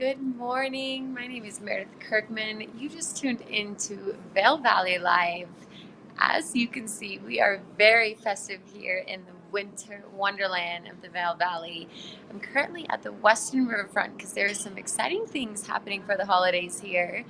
Good morning. My name is Meredith Kirkman. You just tuned into Vail Valley Live. As you can see, we are very festive here in the winter wonderland of the Vail Valley. I'm currently at the Western Riverfront because there are some exciting things happening for the holidays here.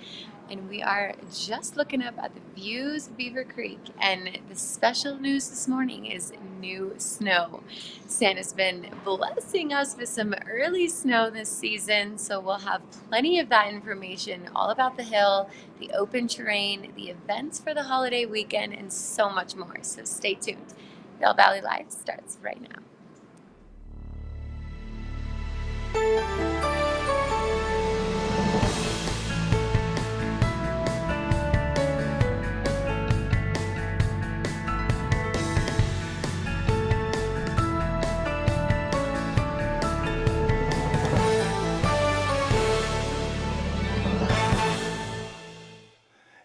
And we are just looking up at the views of Beaver Creek. And the special news this morning is new snow. Santa's been blessing us with some early snow this season, so we'll have plenty of that information all about the hill, the open terrain, the events for the holiday weekend, and so much more. So stay tuned. Vail Valley Live starts right now.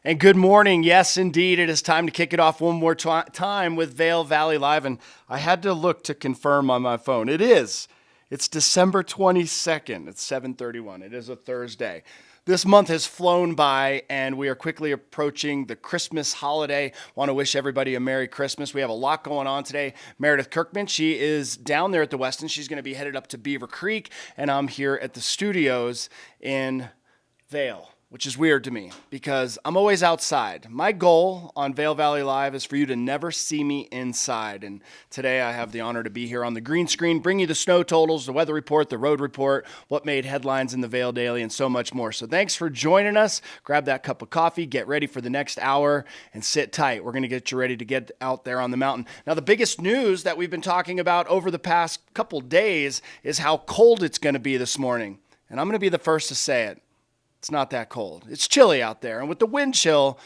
And good morning. Yes, indeed. It is time to kick it off one more time with Vail Valley Live. And I had to look to confirm on my phone. It is. It's December 22nd. It's 7:31. It is a Thursday. This month has flown by, and we are quickly approaching the Christmas holiday. Want to wish everybody a Merry Christmas. We have a lot going on today. Meredith Kirkman, she is down there at the Westin. She's going to be headed up to Beaver Creek, and I'm here at the studios in Vail, which is weird to me because I'm always outside. My goal on Vail Valley Live is for you to never see me inside. And today I have the honor to be here on the green screen, bring you the snow totals, the weather report, the road report, what made headlines in the Vail Daily, and so much more. So thanks for joining us. Grab that cup of coffee, get ready for the next hour, and sit tight. We're going to get you ready to get out there on the mountain. Now, the biggest news that we've been talking about over the past couple days is how cold it's going to be this morning. And I'm going to be the first to say it. It's not that cold. It's chilly out there. And with the wind chill,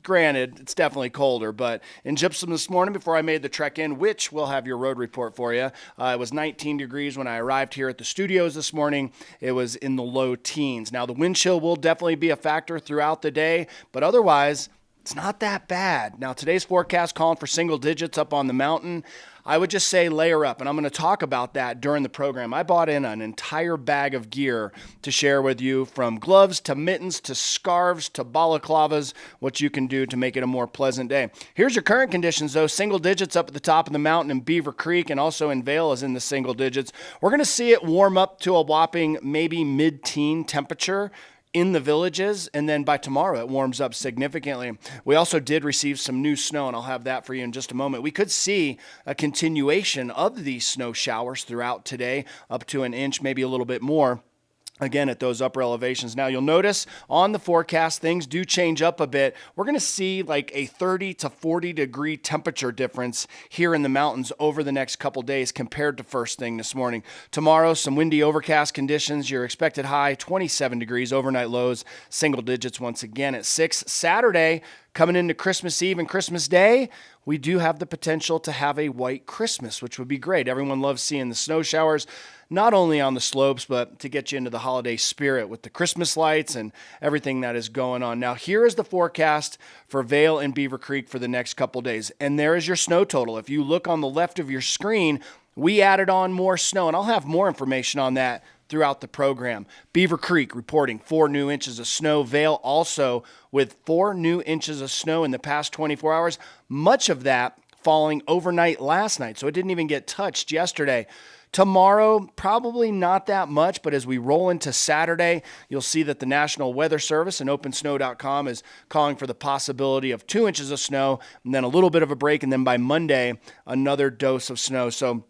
granted, it's definitely colder. But in Gypsum this morning, before I made the trek in, which we'll have your road report for you, it was 19 degrees when I arrived here at the studios this morning. It was in the low teens. Now, the wind chill will definitely be a factor throughout the day, but otherwise, it's not that bad. Now, today's forecast calling for single digits up on the mountain. I would just say layer up, and I'm going to talk about that during the program. I bought in an entire bag of gear to share with you, from gloves to mittens to scarves to balaclavas, what you can do to make it a more pleasant day. Here's your current conditions, though. Single digits up at the top of the mountain in Beaver Creek, and also in Vail is in the single digits. We're going to see it warm up to a whopping maybe mid-teen temperature in the villages, and then by tomorrow it warms up significantly. We also did receive some new snow, and I'll have that for you in just a moment. We could see a continuation of these snow showers throughout today, up to an inch, maybe a little bit more. Again, at those upper elevations. Now, you'll notice on the forecast, things do change up a bit. We're going to see like a 30 to 40 degree temperature difference here in the mountains over the next couple days compared to first thing this morning. Tomorrow, some windy overcast conditions. Your expected high, 27 degrees. Overnight lows, single digits once again at 6. Saturday, coming into Christmas Eve and Christmas Day, we do have the potential to have a white Christmas, which would be great. Everyone loves seeing the snow showers, not only on the slopes, but to get you into the holiday spirit with the Christmas lights and everything that is going on. Now, here is the forecast for Vail and Beaver Creek for the next couple days. And there is your snow total. If you look on the left of your screen, we added on more snow, and I'll have more information on that throughout the program. Beaver Creek reporting 4 new inches of snow. Vail also with 4 new inches of snow in the past 24 hours. Much of that falling overnight last night, so it didn't even get touched yesterday. Tomorrow, probably not that much, but as we roll into Saturday, you'll see that the National Weather Service and OpenSnow.com is calling for the possibility of 2 inches of snow, and then a little bit of a break, and then by Monday, another dose of snow. So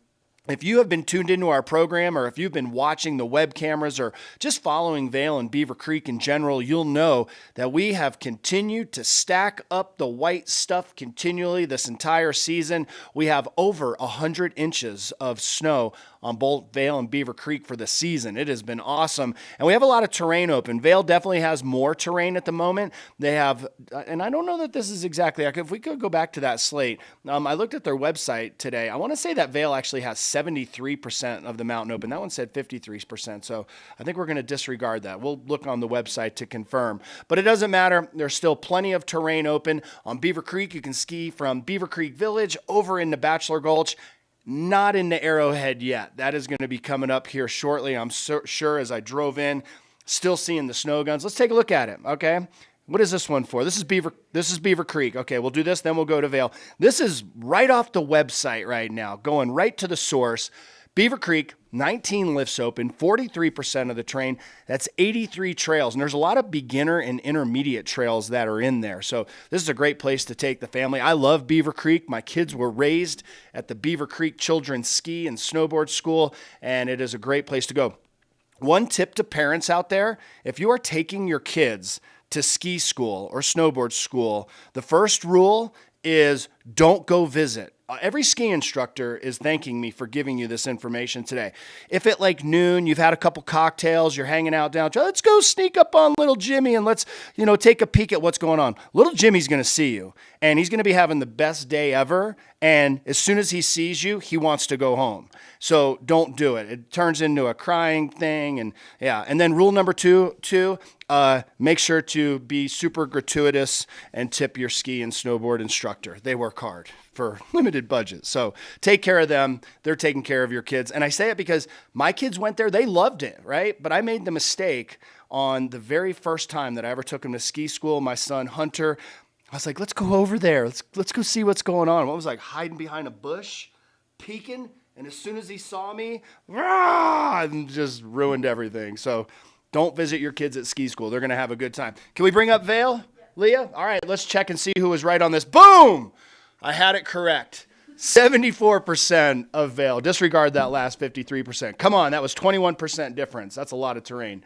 if you have been tuned into our program, or if you've been watching the web cameras, or just following Vail and Beaver Creek in general, you'll know that we have continued to stack up the white stuff continually this entire season. We have over 100 inches of snow on both Vail and Beaver Creek for the season. It has been awesome. And we have a lot of terrain open. Vail definitely has more terrain at the moment. They have, and I don't know that this is exactly, if we could go back to that slate, I looked at their website today. I want to say that Vail actually has 73% of the mountain open. That one said 53%. So I think we're going to disregard that. We'll look on the website to confirm. But it doesn't matter. There's still plenty of terrain open. On Beaver Creek, you can ski from Beaver Creek Village over into Bachelor Gulch. Not into Arrowhead yet. That is going to be coming up here shortly. I'm sure as I drove in, Still seeing the snow guns. Let's take a look at it, okay? What is this one for? This is Beaver Creek. Okay, we'll do this, then we'll go to Vail. This is right off the website right now, going right to the source. Beaver Creek, 19 lifts open, 43% of the terrain. That's 83 trails. And there's a lot of beginner and intermediate trails that are in there. So this is a great place to take the family. I love Beaver Creek. My kids were raised at the Beaver Creek Children's Ski and Snowboard School, and it is a great place to go. One tip to parents out there, if you are taking your kids to ski school or snowboard school, the first rule is don't go visit. Every ski instructor is thanking me for giving you this information today. If at like noon, you've had a couple cocktails, you're hanging out downtown, let's go sneak up on little Jimmy and let's, take a peek at what's going on. Little Jimmy's going to see you and he's going to be having the best day ever. And as soon as he sees you, he wants to go home. So don't do it. It turns into a crying thing. And yeah. And then rule number two, make sure to be super gratuitous and tip your ski and snowboard instructor. They work hard for limited budget. So take care of them. They're taking care of your kids. And I say it because my kids went there. They loved it, right? But I made the mistake on the very first time that I ever took him to ski school. My son, Hunter, I was like, let's go over there. Let's go see what's going on. I was like hiding behind a bush, peeking. And as soon as he saw me, rah, and just ruined everything. So don't visit your kids at ski school. They're going to have a good time. Can we bring up Vail, Leah? All right, let's check and see who was right on this. Boom! I had it correct. 74% of Vail. Disregard that last 53%. Come on, that was 21% difference. That's a lot of terrain.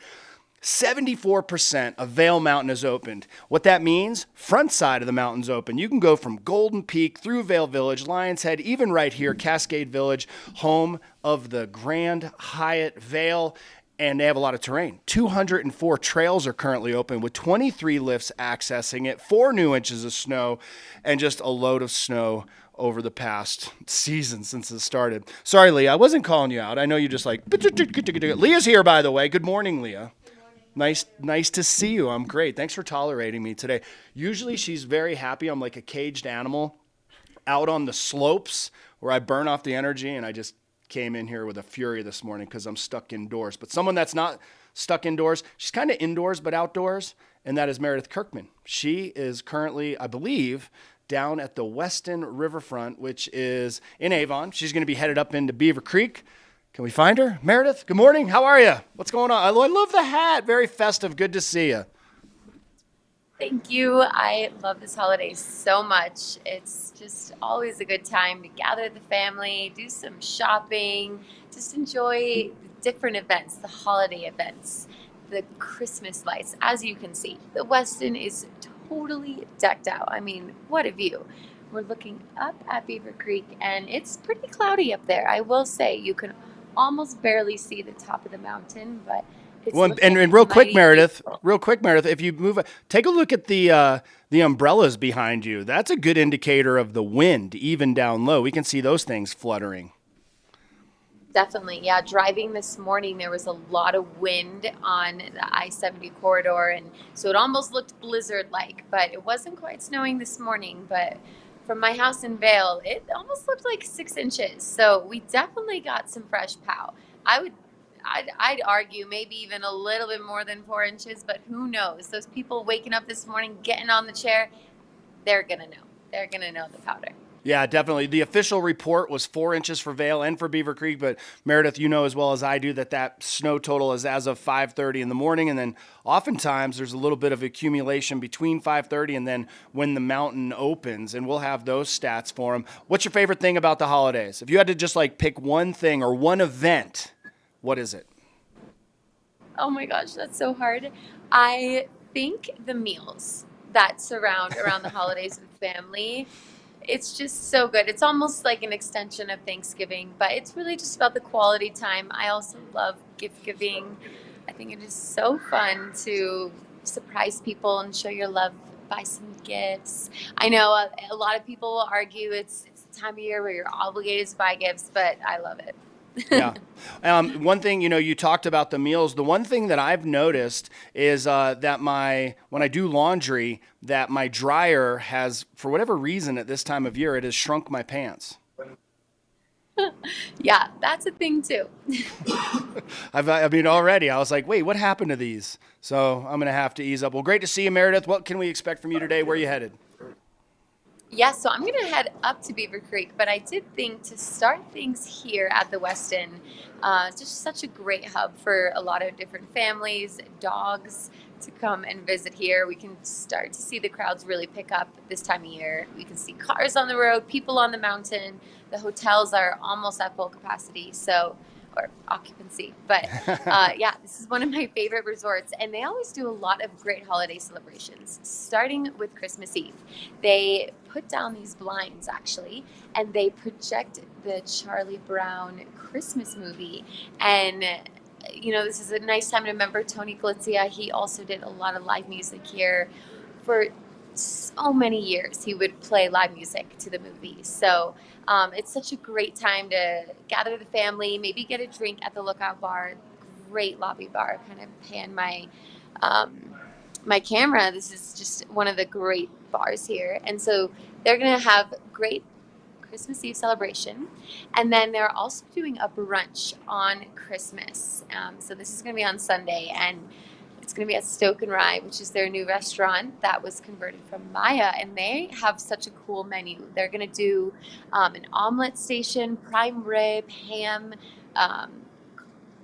74% of Vail Mountain is opened. What that means, front side of the mountain's open. You can go from Golden Peak through Vail Village, Lions Head, even right here, Cascade Village, home of the Grand Hyatt Vail. And they have a lot of terrain. 204 trails are currently open with 23 lifts accessing it, 4 new inches of snow, and just a load of snow over the past season since it started. Sorry, Leah, I wasn't calling you out. I know you just like, Leah's here, by the way. Good morning, Leah. Nice to see you. I'm great. Thanks for tolerating me today. Usually she's very happy. I'm like a caged animal out on the slopes where I burn off the energy, and I just came in here with a fury this morning because I'm stuck indoors. But someone that's not stuck indoors, she's kind of indoors but outdoors, and that is Meredith Kirkman. She is currently, I believe, down at the Weston Riverfront, which is in Avon. She's going to be headed up into Beaver Creek. Can we find her? Meredith, good morning. How are you? What's going on? I love the hat. Very festive. Good to see you. Thank you. I love this holiday so much. It's just always a good time to gather the family, do some shopping, just enjoy different events, the holiday events, the Christmas lights. As you can see, the Weston is totally decked out. I mean, what a view. We're looking up at Beaver Creek and it's pretty cloudy up there. I will say you can almost barely see the top of the mountain, but it's and real quick, Meredith, if you move, take a look at the umbrellas behind you. That's a good indicator of the wind, even down low. We can see those things fluttering. Definitely, yeah. Driving this morning, there was a lot of wind on the I-70 corridor, and so it almost looked blizzard-like, but it wasn't quite snowing this morning, but from my house in Vail, it almost looked like 6 inches. So we definitely got some fresh pow. I'd argue maybe even a little bit more than 4 inches, but who knows? Those people waking up this morning, getting on the chair, they're going to know. They're going to know the powder. Yeah, definitely. The official report was 4 inches for Vail and for Beaver Creek, but Meredith, you know as well as I do that snow total is as of 5:30 in the morning, and then oftentimes there's a little bit of accumulation between 5:30 and then when the mountain opens, and we'll have those stats for them. What's your favorite thing about the holidays? If you had to just like pick one thing or one event, what is it? Oh my gosh, that's so hard. I think the meals that surround around the holidays with family. It's just so good. It's almost like an extension of Thanksgiving, but it's really just about the quality time. I also love gift giving. I think it is so fun to surprise people and show your love, buy some gifts. I know a lot of people will argue it's the time of year where you're obligated to buy gifts, but I love it. Yeah. One thing, you talked about the meals. The one thing that I've noticed is that when I do laundry, that my dryer has, for whatever reason at this time of year, it has shrunk my pants. Yeah, that's a thing too. I mean, already I was like, wait, what happened to these? So I'm going to have to ease up. Well, great to see you, Meredith. What can we expect from you today? Where are you headed? Yeah, so I'm going to head up to Beaver Creek, but I did think to start things here at the Westin, it's just such a great hub for a lot of different families, dogs to come and visit here. We can start to see the crowds really pick up this time of year. We can see cars on the road, people on the mountain. The hotels are almost at full capacity, so or occupancy. But yeah, this is one of my favorite resorts, and they always do a lot of great holiday celebrations, starting with Christmas Eve. They put down these blinds actually, and they project the Charlie Brown Christmas movie. And this is a nice time to remember Tony Galizia. He also did a lot of live music here for so many years. He would play live music to the movie. So it's such a great time to gather the family, maybe get a drink at the Lookout Bar. Great lobby bar. Kind of pan my camera. This is just one of the great bars here. And so they're going to have great Christmas Eve celebration. And then they're also doing a brunch on Christmas. So this is going to be on Sunday, and it's going to be at Stoke and Rye, which is their new restaurant that was converted from Maya. And they have such a cool menu. They're going to do an omelet station, prime rib, ham,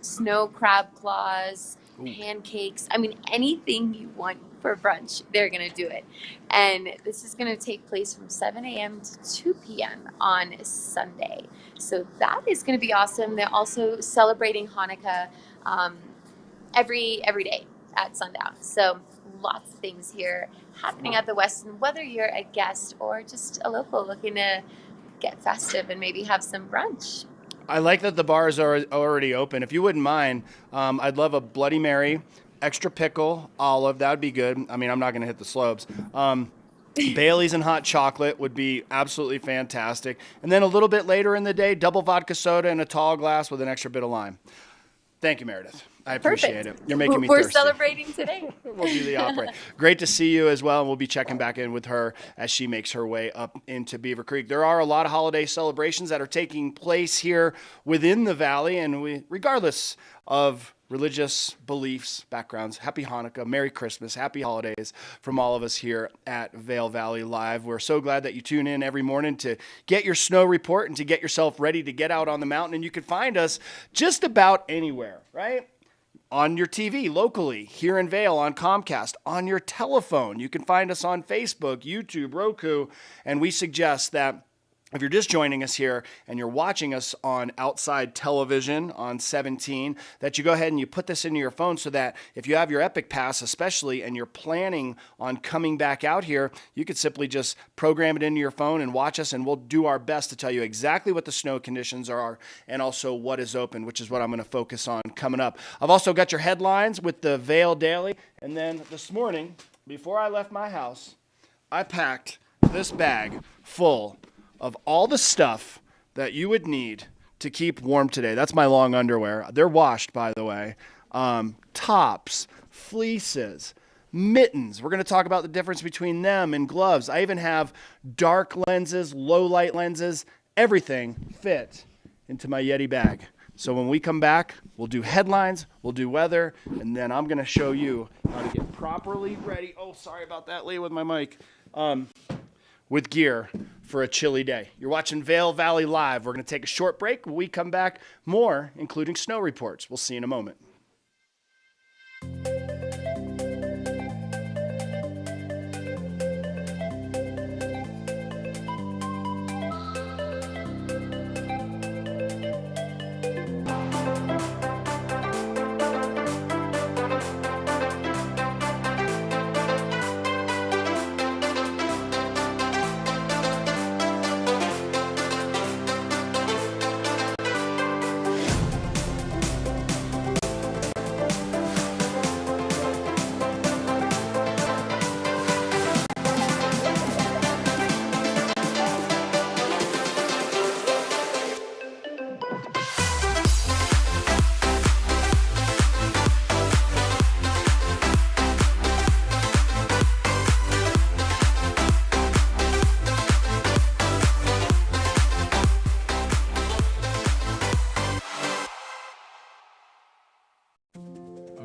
snow crab claws, Ooh. pancakes. I mean, anything you want for brunch, they're going to do it. And this is going to take place from 7 a.m. to 2 p.m. on Sunday. So that is going to be awesome. They're also celebrating Hanukkah every day at sundown. So lots of things here happening at the Westin, whether you're a guest or just a local looking to get festive and maybe have some brunch. I like that the bars are already open. If you wouldn't mind, I'd love a Bloody Mary, extra pickle, olive. That would be good. I mean, I'm not going to hit the slopes. Bailey's and hot chocolate would be absolutely fantastic. And then a little bit later in the day, double vodka soda in a tall glass with an extra bit of lime. Thank you, Meredith. I appreciate it. You're making me We're thirsty. celebrating today. We'll do the opera. Great to see you as well. And we'll be checking back in with her as she makes her way up into Beaver Creek. There are a lot of holiday celebrations that are taking place here within the valley. And regardless of religious beliefs, backgrounds, happy Hanukkah, Merry Christmas, happy holidays from all of us here at Vail Valley Live. We're so glad that you tune in every morning to get your snow report and to get yourself ready to get out on the mountain. And you can find us just about anywhere, right? On your TV locally, here in Vail on Comcast, on your telephone. You can find us on Facebook, YouTube, Roku, and we suggest that if you're just joining us here and you're watching us on outside television on 17, that you go ahead and you put this into your phone so that if you have your Epic Pass especially and you're planning on coming back out here, you could simply just program it into your phone and watch us, and we'll do our best to tell you exactly what the snow conditions are and also what is open, which is what I'm going to focus on coming up. I've also got your headlines with the Vail Daily, and then this morning, before I left my house, I packed this bag full of all the stuff that you would need to keep warm today. That's my long underwear. They're washed, by the way. Tops, fleeces, mittens. We're going to talk about the difference between them and gloves. I even have dark lenses, low light lenses. Everything fit into my Yeti bag. So when we come back, we'll do headlines, we'll do weather, and then I'm going to show you how to get properly ready. Oh, sorry about that, Lee, with my mic. With gear for a chilly day. You're watching Vail Valley Live. We're going to take a short break. When we come back, more, including snow reports. We'll see you in a moment.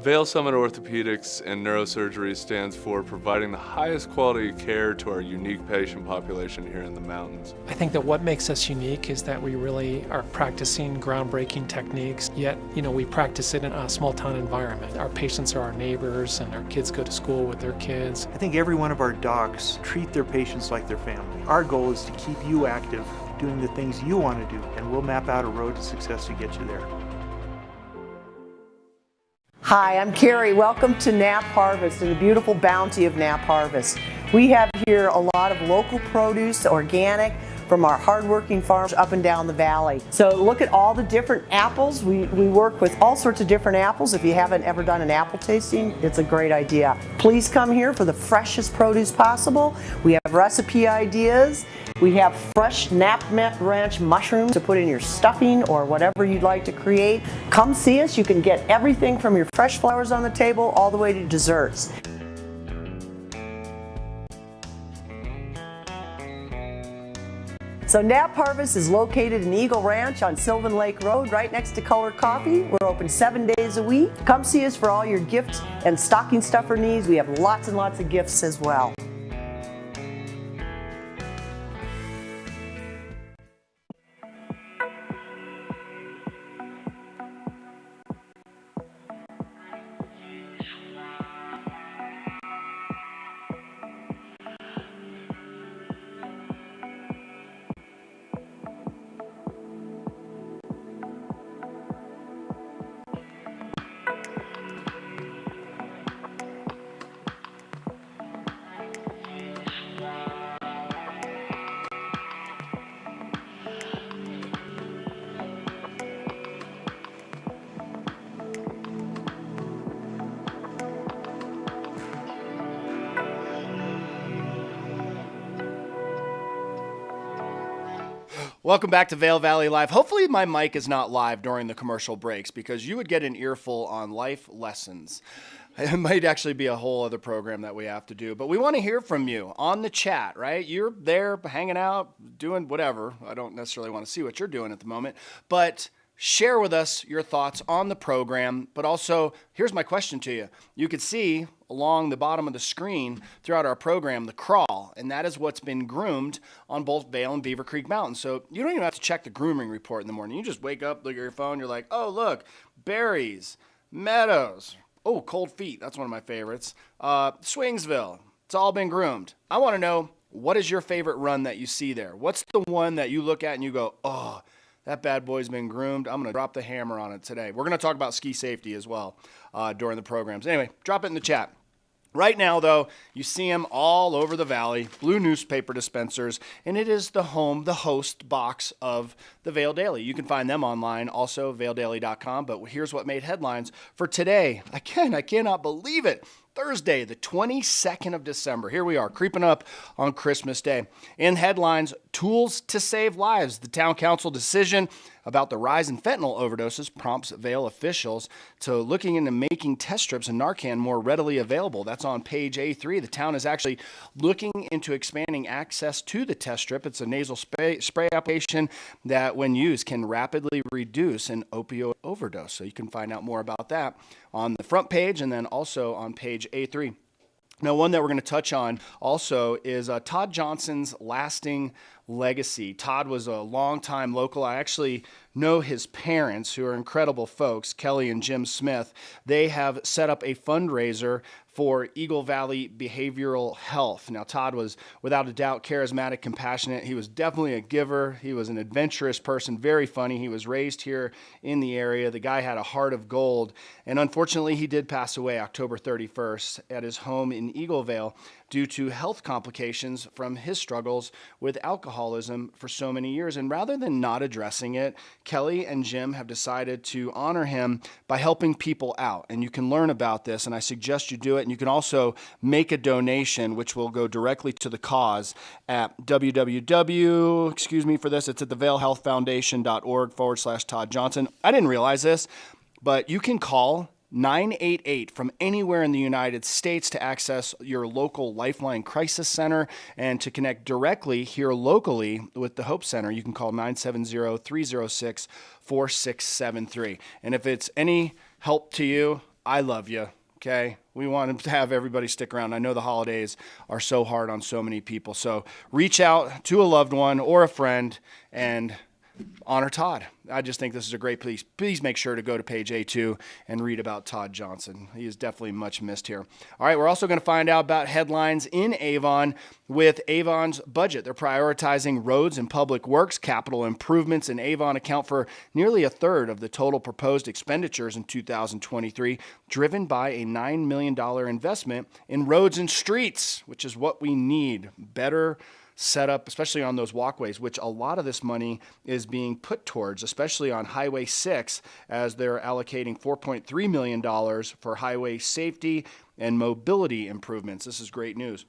Vail Summit Orthopedics and Neurosurgery stands for providing the highest quality care to our unique patient population here in the mountains. I think that what makes us unique is that we really are practicing groundbreaking techniques, yet, we practice it in a small town environment. Our patients are our neighbors and our kids go to school with their kids. I think every one of our docs treat their patients like their family. Our goal is to keep you active, doing the things you want to do, and we'll map out a road to success to get you there. Hi, I'm Carrie. Welcome to Knapp Harvest and the beautiful bounty of Knapp Harvest. We have here a lot of local produce, organic, from our hardworking farms up and down the valley. So look at all the different apples. We work with all sorts of different apples. If you haven't ever done an apple tasting, it's a great idea. Please come here for the freshest produce possible. We have recipe ideas. We have fresh Knapp Ranch mushrooms to put in your stuffing or whatever you'd like to create. Come see us. You can get everything from your fresh flowers on the table all the way to desserts. So Knapp Harvest is located in Eagle Ranch on Sylvan Lake Road, right next to Color Coffee. We're open 7 days a week. Come see us for all your gifts and stocking stuffer needs. We have lots and lots of gifts as well. Welcome back to Vail Valley Live. Hopefully my mic is not live during the commercial breaks because you would get an earful on life lessons. It might actually be a whole other program that we have to do, but we want to hear from you on the chat, right? You're there hanging out, doing whatever. I don't necessarily want to see what you're doing at the moment, but share with us your thoughts on the program. But also, here's my question to you. You could see along the bottom of the screen throughout our program, the crawl, and that is what's been groomed on both Vail and Beaver Creek Mountain. So you don't even have to check the grooming report in the morning. You just wake up, look at your phone, you're like, oh, look, berries, meadows. Oh, cold feet, that's one of my favorites. Swingsville, it's all been groomed. I want to know, what is your favorite run that you see there? What's the one that you look at and you go, oh, that bad boy's been groomed. I'm going to drop the hammer on it today. We're going to talk about ski safety as well during the programs. Anyway, drop it in the chat. Right now, though, you see them all over the valley, blue newspaper dispensers, and it is the host box of the Vail Daily. You can find them online, also vaildaily.com, but here's what made headlines for today. I cannot believe it. Thursday, the 22nd of December. Here we are, creeping up on Christmas Day. In headlines, tools to save lives. The town council decision about the rise in fentanyl overdoses prompts Vail officials to looking into making test strips and Narcan more readily available. That's on page A3. The town is actually looking into expanding access to the test strip. It's a nasal spray application that, when used, can rapidly reduce an opioid overdose. So you can find out more about that on the front page and then also on page A3. Now, one that we're going to touch on also is Todd Johnson's lasting legacy. Todd was a longtime local. I actually know his parents, who are incredible folks, Kelly and Jim Smith. They have set up a fundraiser for Eagle Valley Behavioral Health. Now, Todd was, without a doubt, charismatic, compassionate. He was definitely a giver. He was an adventurous person, very funny. He was raised here in the area. The guy had a heart of gold. And unfortunately, he did pass away October 31st at his home in Eagle Vale due to health complications from his struggles with alcoholism for so many years. And rather than not addressing it, Kelly and Jim have decided to honor him by helping people out. And you can learn about this, and I suggest you do it. And you can also make a donation, which will go directly to the cause at it's at the vailhealthfoundation.org/Todd Johnson. I didn't realize this, but you can call 988 from anywhere in the United States to access your local Lifeline Crisis Center and to connect directly here locally with the Hope Center. You can call 970-306-4673. And if it's any help to you, I love you. Okay. We want to have everybody stick around. I know the holidays are so hard on so many people. So reach out to a loved one or a friend and honor Todd. I just think this is a great piece. Please make sure to go to page A2 and read about Todd Johnson. He is definitely much missed here. All right, we're also going to find out about headlines in Avon with Avon's budget. They're prioritizing roads and public works. Capital improvements in Avon account for nearly a third of the total proposed expenditures in 2023, driven by a $9 million investment in roads and streets, which is what we need. Better set up, especially on those walkways, which a lot of this money is being put towards, especially on Highway 6, as they're allocating $4.3 million for highway safety and mobility improvements. This is great news.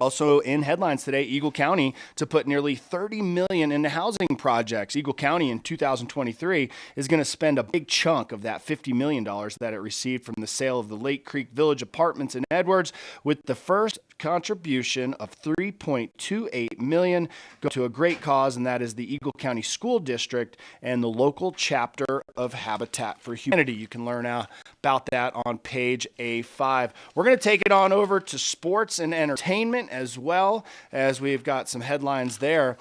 Also in headlines today, Eagle County to put nearly $30 million into housing projects. Eagle County in 2023 is going to spend a big chunk of that $50 million that it received from the sale of the Lake Creek Village apartments in Edwards, with the first contribution of $3.28 million go to a great cause, and that is the Eagle County School District and the local chapter of Habitat for Humanity. You can learn about that on page A5. We're going to take it on over to sports and entertainment as well, as we've got some headlines there.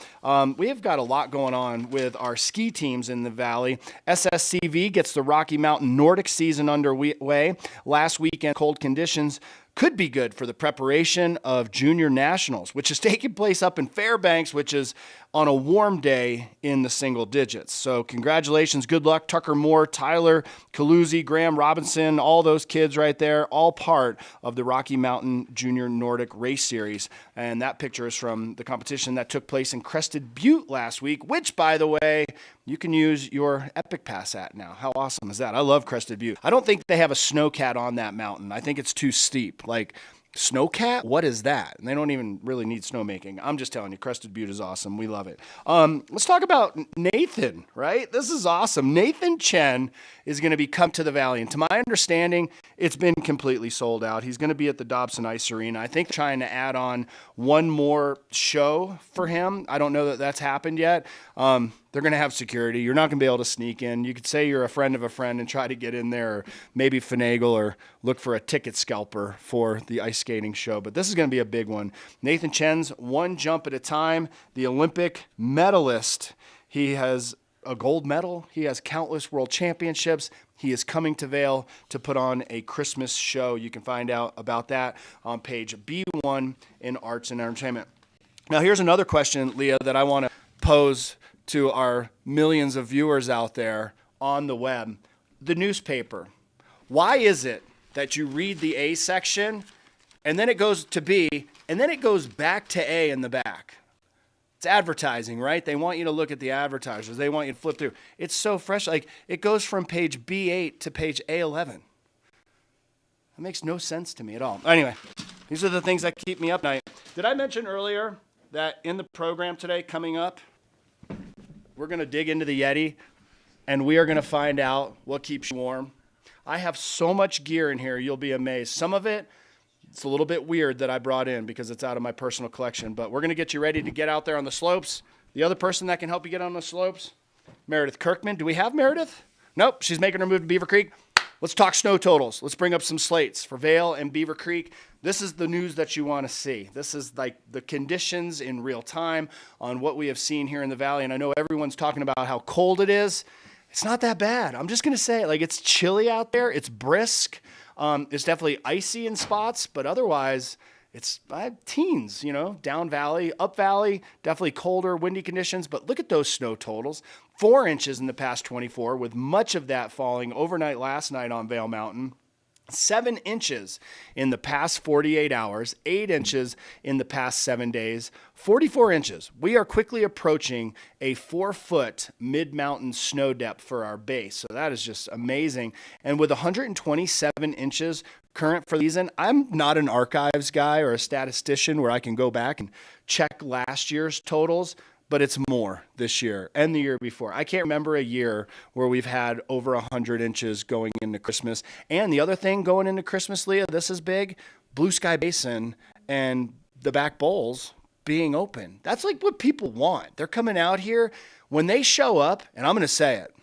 We've got a lot going on with our ski teams in the Valley. SSCV gets the Rocky Mountain Nordic season underway. Last weekend, cold conditions could be good for the preparation of Junior Nationals, which is taking place up in Fairbanks, which is on a warm day in the single digits. So congratulations, good luck, Tucker Moore, Tyler Caluzzi, Graham Robinson, all those kids right there, all part of the Rocky Mountain Junior Nordic Race Series. And that picture is from the competition that took place in Crested Butte last week, which, by the way, you can use your Epic Pass at now. How awesome is that? I love Crested Butte. I don't think they have a snowcat on that mountain. I think it's too steep. Like, snowcat? What is that? And they don't even really need snowmaking. I'm just telling you, Crested Butte is awesome. We love it. Let's talk about Nathan, right? This is awesome. Nathan Chen is going to be come to the Valley. And to my understanding, it's been completely sold out. He's going to be at the Dobson Ice Arena. I think trying to add on one more show for him. I don't know that that's happened yet. They're going to have security. You're not going to be able to sneak in. You could say you're a friend of a friend and try to get in there, or maybe finagle or look for a ticket scalper for the ice skating show. But this is going to be a big one. Nathan Chen's one jump at a time, the Olympic medalist. He has a gold medal. He has countless world championships. He is coming to Vail to put on a Christmas show. You can find out about that on page B1 in Arts and Entertainment. Now, here's another question, Leah, that I want to pose to our millions of viewers out there on the web. The newspaper. Why is it that you read the A section and then it goes to B and then it goes back to A in the back? It's advertising, right? They want you to look at the advertisers. They want you to flip through. It's so fresh. Like, it goes from page B8 to page A11. That makes no sense to me at all. Anyway, these are the things that keep me up at night. Did I mention earlier that in the program today coming up, we're going to dig into the Yeti, and we are going to find out what keeps you warm. I have so much gear in here, you'll be amazed. Some of it, it's a little bit weird that I brought in because it's out of my personal collection, but we're going to get you ready to get out there on the slopes. The other person that can help you get on the slopes, Meredith Kirkman. Do we have Meredith? Nope, she's making her move to Beaver Creek. Let's talk snow totals. Let's bring up some slates for Vail and Beaver Creek. This is the news that you want to see. This is like the conditions in real time on what we have seen here in the Valley. And I know everyone's talking about how cold it is. It's not that bad. I'm just going to say, like, it's chilly out there. It's brisk. It's definitely icy in spots, but otherwise it's teens, down valley, up valley, definitely colder, windy conditions. But look at those snow totals. 4 inches in the past 24, with much of that falling overnight last night on Vail Mountain. 7 inches in the past 48 hours, 8 inches in the past 7 days, 44 inches. We are quickly approaching a 4-foot mid-mountain snow depth for our base. So that is just amazing. And with 127 inches current for the season, I'm not an archives guy or a statistician where I can go back and check last year's totals, but it's more this year and the year before. I can't remember a year where we've had over 100 inches going into Christmas. And the other thing going into Christmas, Leah, this is big, Blue Sky Basin and the back bowls being open. That's like what people want. They're coming out here. When they show up, and I'm going to say it,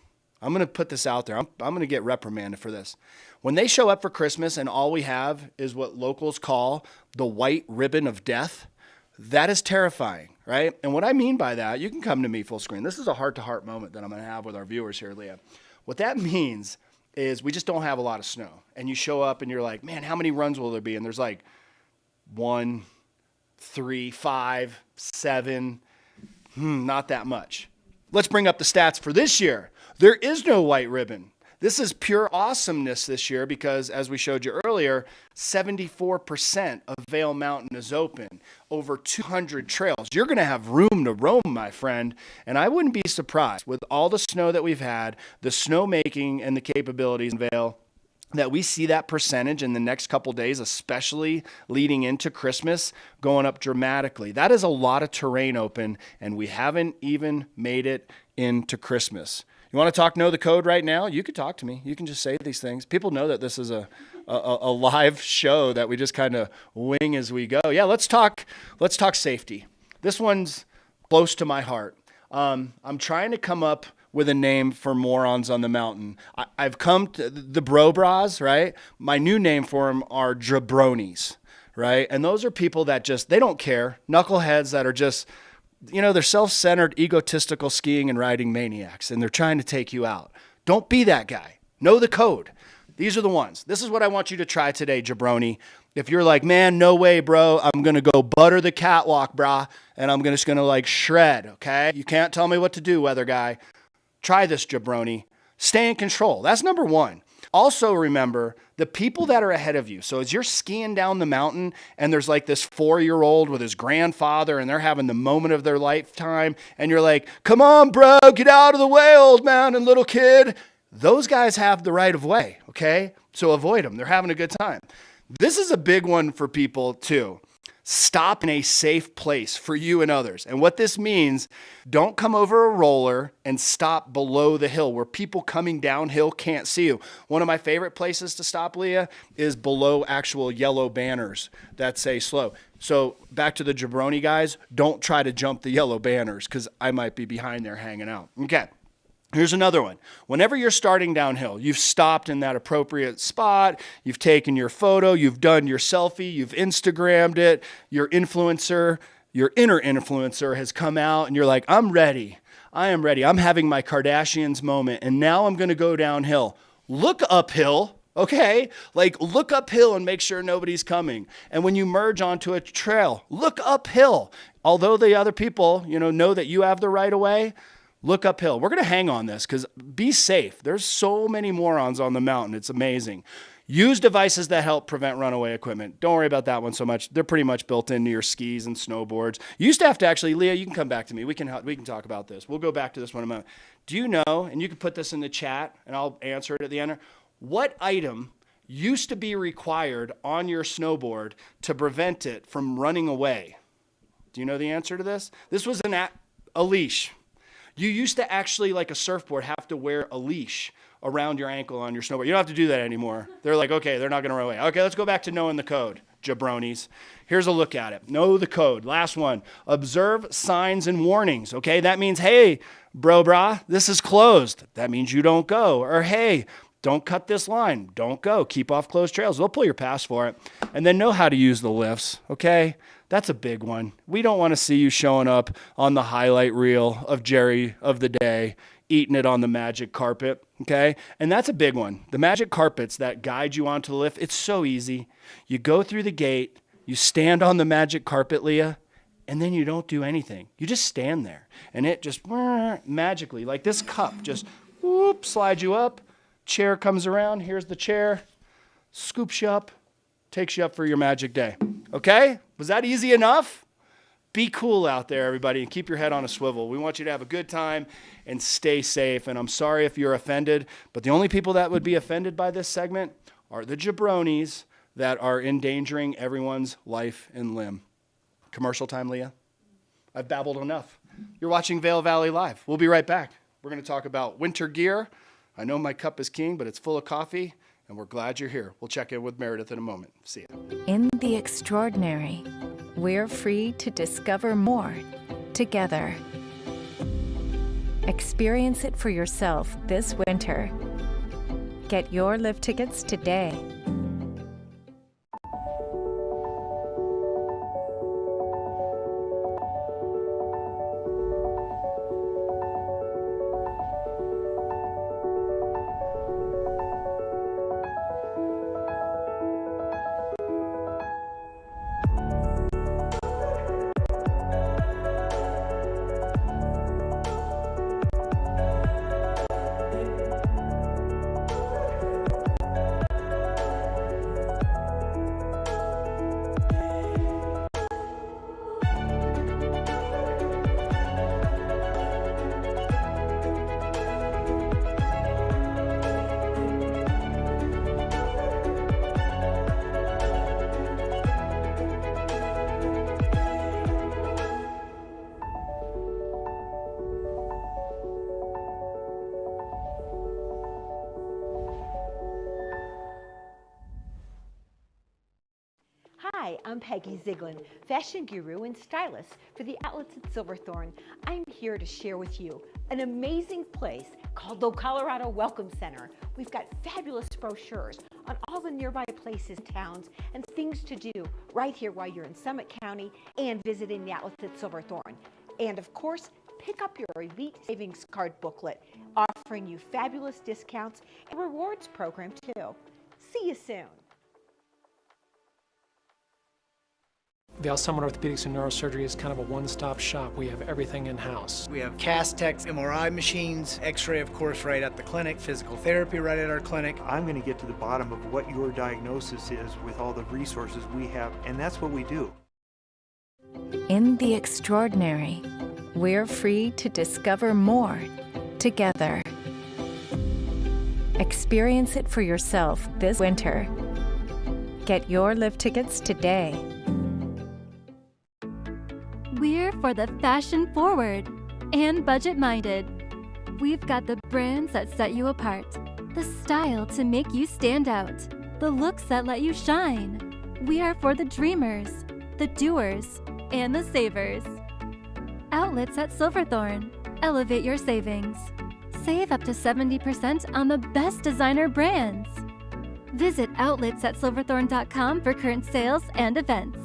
I'm going to put this out there. I'm going to get reprimanded for this. When they show up for Christmas and all we have is what locals call the white ribbon of death, that is terrifying, right? And what I mean by that, you can come to me full screen. This is a heart-to-heart moment that I'm going to have with our viewers here, Leah. What that means is we just don't have a lot of snow. And you show up and you're like, man, how many runs will there be? And there's like 1, 3, 5, 7, not that much. Let's bring up the stats for this year. There is no white ribbon. This is pure awesomeness this year because, as we showed you earlier, 74% of Vail Mountain is open, over 200 trails. You're going to have room to roam, my friend, and I wouldn't be surprised with all the snow that we've had, the snowmaking and the capabilities in Vail, that we see that percentage in the next couple days, especially leading into Christmas, going up dramatically. That is a lot of terrain open, and we haven't even made it into Christmas. You want to talk Know the Code right now? You could talk to me. You can just say these things. People know that this is a live show that we just kind of wing as we go. Yeah, let's talk safety. This one's close to my heart. I'm trying to come up with a name for morons on the mountain. I've come to the bro-bras, right? My new name for them are jabronis, right? And those are people that just, they don't care. Knuckleheads that are just, they're self-centered, egotistical skiing and riding maniacs, and they're trying to take you out. Don't be that guy. Know the code. These are the ones. This is what I want you to try today, jabroni. If you're like, man, no way, bro, I'm going to go butter the catwalk, brah, and I'm just going to like shred, okay? You can't tell me what to do, weather guy. Try this, jabroni. Stay in control. That's number one. Also remember the people that are ahead of you. So as you're skiing down the mountain and there's like this 4-year-old with his grandfather and they're having the moment of their lifetime and you're like, come on, bro, get out of the way, old man and little kid. Those guys have the right of way, okay? So avoid them. They're having a good time. This is a big one for people too. Stop in a safe place for you and others. And what this means, don't come over a roller and stop below the hill where people coming downhill can't see you. One of my favorite places to stop, Leah, is below actual yellow banners that say slow. So back to the jabroni guys, don't try to jump the yellow banners because I might be behind there hanging out. Okay. Here's another one. Whenever you're starting downhill, you've stopped in that appropriate spot, you've taken your photo, you've done your selfie, you've Instagrammed it, your influencer, your inner influencer has come out and you're like, I'm ready. I am ready. I'm having my Kardashians moment and now I'm going to go downhill. Look uphill, okay? Like look uphill and make sure nobody's coming. And when you merge onto a trail, look uphill. Although the other people, know that you have the right of way, look uphill. We're going to hang on this because be safe. There's so many morons on the mountain. It's amazing. Use devices that help prevent runaway equipment. Don't worry about that one so much. They're pretty much built into your skis and snowboards. You used to have to actually, Leah, you can come back to me. We can talk about this. We'll go back to this one in a moment. Do you know, and you can put this in the chat and I'll answer it at the end, what item used to be required on your snowboard to prevent it from running away? Do you know the answer to this? This was a leash. You used to actually, like a surfboard, have to wear a leash around your ankle on your snowboard. You don't have to do that anymore. They're like, okay, they're not going to run away. Okay, let's go back to knowing the code, jabronis. Here's a look at it. Know the code. Last one. Observe signs and warnings. Okay, that means, hey, brah, this is closed. That means you don't go. Or, hey, don't cut this line. Don't go. Keep off closed trails. They'll pull your pass for it. And then know how to use the lifts, okay? That's a big one. We don't want to see you showing up on the highlight reel of Jerry of the day, eating it on the magic carpet, okay? And that's a big one. The magic carpets that guide you onto the lift, it's so easy. You go through the gate, you stand on the magic carpet, Leah, and then you don't do anything. You just stand there. And it just magically, like this cup, just whoop, slides you up. Chair comes around. Here's the chair. Scoops you up. Takes you up for your magic day. Okay? Was that easy enough? Be cool out there, everybody, and keep your head on a swivel. We want you to have a good time and stay safe. And I'm sorry if you're offended, but the only people that would be offended by this segment are the jabronis that are endangering everyone's life and limb. Commercial time, Leah? I've babbled enough. You're watching Vail Valley Live. We'll be right back. We're going to talk about winter gear. I know my cup is king, but it's full of coffee, and we're glad you're here. We'll check in with Meredith in a moment. See you. In the extraordinary, we're free to discover more together. Experience it for yourself this winter. Get your lift tickets today. Hi, I'm Peggy Ziegler, fashion guru and stylist for the outlets at Silverthorne. I'm here to share with you an amazing place called the Colorado Welcome Center. We've got fabulous brochures on all the nearby places, towns, and things to do right here while you're in Summit County and visiting the outlets at Silverthorne. And of course, pick up your Elite Savings Card booklet, offering you fabulous discounts and rewards program too. See you soon. Vail Summit Orthopedics and Neurosurgery is kind of a one-stop shop. We have everything in-house. We have cast techs, MRI machines, x-ray of course right at the clinic, physical therapy right at our clinic. I'm going to get to the bottom of what your diagnosis is with all the resources we have, and that's what we do. In the extraordinary, we're free to discover more together. Experience it for yourself this winter. Get your lift tickets today. We're for the fashion forward and budget minded. We've got the brands that set you apart, the style to make you stand out, the looks that let you shine. We are for the dreamers, the doers, and the savers. Outlets at Silverthorne. Elevate your savings. Save up to 70% on the best designer brands. Visit outlets@silverthorne.com for current sales and events.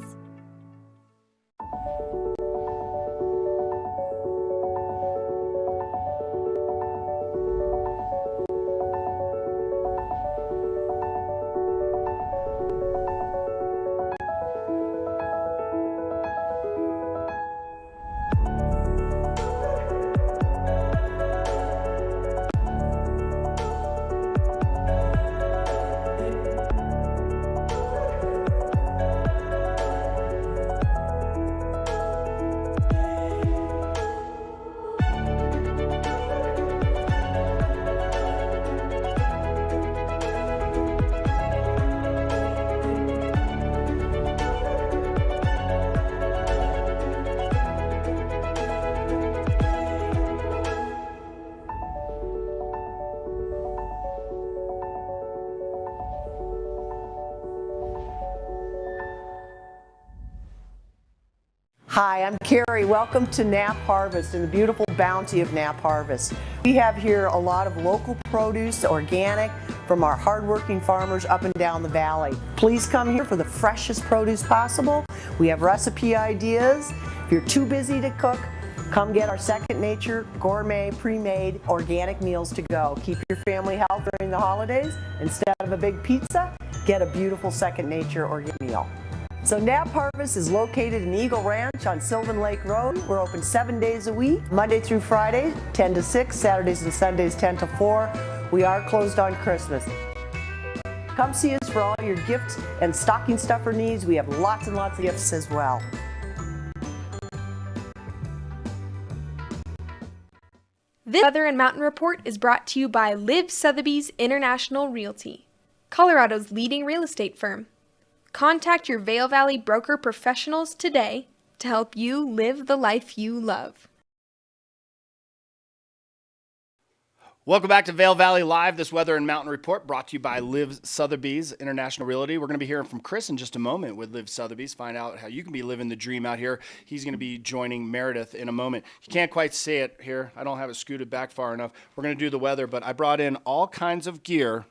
Hi, I'm Carrie. Welcome to Knapp Harvest and the beautiful bounty of Knapp Harvest. We have here a lot of local produce, organic, from our hardworking farmers up and down the valley. Please come here for the freshest produce possible. We have recipe ideas. If you're too busy to cook, come get our Second Nature gourmet pre-made organic meals to go. Keep your family healthy during the holidays. Instead of a big pizza, get a beautiful Second Nature organic meal. So Knapp Harvest is located in Eagle Ranch on Sylvan Lake Road. We're open 7 days a week, Monday through Friday, 10 to 6, Saturdays and Sundays, 10 to 4. We are closed on Christmas. Come see us for all your gifts and stocking stuffer needs. We have lots and lots of gifts as well. This Weather and Mountain Report is brought to you by Liv Sotheby's International Realty, Colorado's leading real estate firm. Contact your Vail Valley broker professionals today to help you live the life you love. Welcome back to Vail Valley Live, this Weather and Mountain Report brought to you by Liv Sotheby's International Realty. We're going to be hearing from Chris in just a moment with Liv Sotheby's, find out how you can be living the dream out here. He's going to be joining Meredith in a moment. You can't quite see it here. I don't have it scooted back far enough. We're going to do the weather, but I brought in all kinds of gear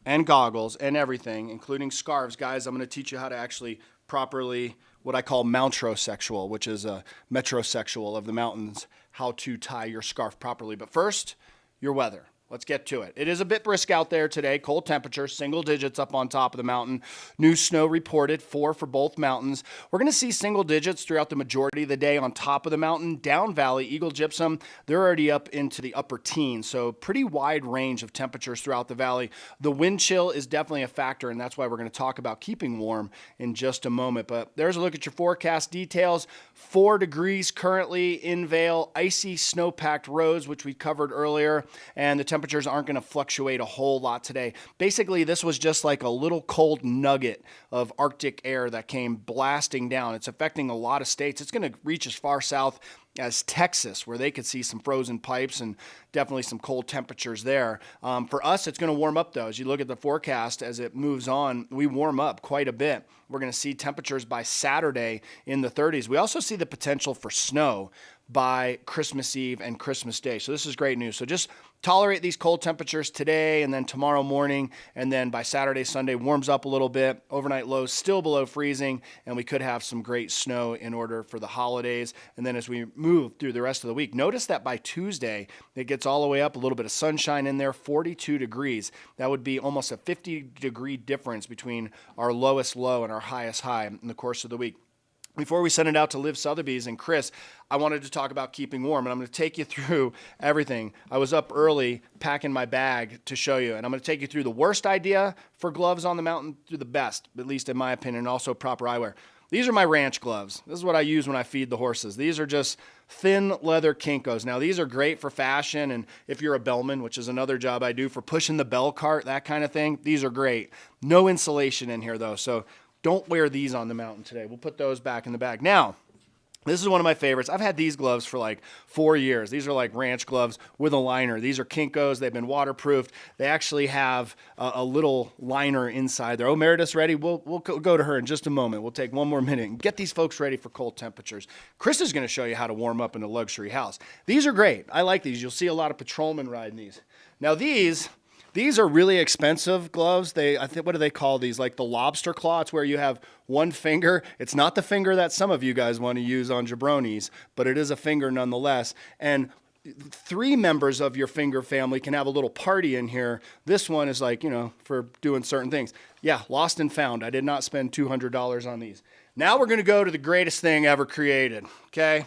and goggles and everything, including scarves. Guys, I'm going to teach you how to actually properly, what I call mountrosexual, which is a metrosexual of the mountains, how to tie your scarf properly. But first, your weather. Let's get to it. It is a bit brisk out there today. Cold temperatures, single digits up on top of the mountain. New snow reported, 4 for both mountains. We're going to see single digits throughout the majority of the day on top of the mountain. Down valley, Eagle Gypsum, they're already up into the upper teens. So pretty wide range of temperatures throughout the valley. The wind chill is definitely a factor, and that's why we're going to talk about keeping warm in just a moment. But there's a look at your forecast details. 4 degrees currently in Vail. Icy snow-packed roads, which we covered earlier, and the temperatures aren't going to fluctuate a whole lot today. Basically, this was just like a little cold nugget of Arctic air that came blasting down. It's affecting a lot of states. It's going to reach as far south as Texas, where they could see some frozen pipes and definitely some cold temperatures there. For us, it's going to warm up, though. As you look at the forecast, as it moves on, we warm up quite a bit. We're going to see temperatures by Saturday in the 30s. We also see the potential for snow by Christmas Eve and Christmas Day. So this is great news. So just tolerate these cold temperatures today and then tomorrow morning, and then by Saturday, Sunday, warms up a little bit. Overnight lows still below freezing, and we could have some great snow in order for the holidays. And then as we move through the rest of the week, notice that by Tuesday, it gets all the way up, a little bit of sunshine in there, 42 degrees. That would be almost a 50-degree difference between our lowest low and our highest high in the course of the week. Before we send it out to Liv Sotheby's and Chris, I wanted to talk about keeping warm, and I'm going to take you through everything. I was up early packing my bag to show you, and I'm going to take you through the worst idea for gloves on the mountain through the best, at least in my opinion, and also proper eyewear. These are my ranch gloves. This is what I use when I feed the horses. These are just thin leather Kinkos. Now, these are great for fashion, and if you're a bellman, which is another job I do for pushing the bell cart, that kind of thing, these are great. No insulation in here, though, so don't wear these on the mountain today. We'll put those back in the bag. Now, this is one of my favorites. I've had these gloves for like 4 years. These are like ranch gloves with a liner. These are Kinkos. They've been waterproofed. They actually have a little liner inside there. Oh, Meredith's ready? We'll go to her in just a moment. We'll take one more minute and get these folks ready for cold temperatures. Chris is going to show you how to warm up in a luxury house. These are great. I like these. You'll see a lot of patrolmen riding these. Now, these are really expensive gloves. I think, what do they call these? Like the lobster claw. It's where you have one finger. It's not the finger that some of you guys want to use on jabronis, but it is a finger nonetheless. And 3 members of your finger family can have a little party in here. This one is like, for doing certain things. Yeah, lost and found. I did not spend $200 on these. Now we're going to go to the greatest thing ever created, okay?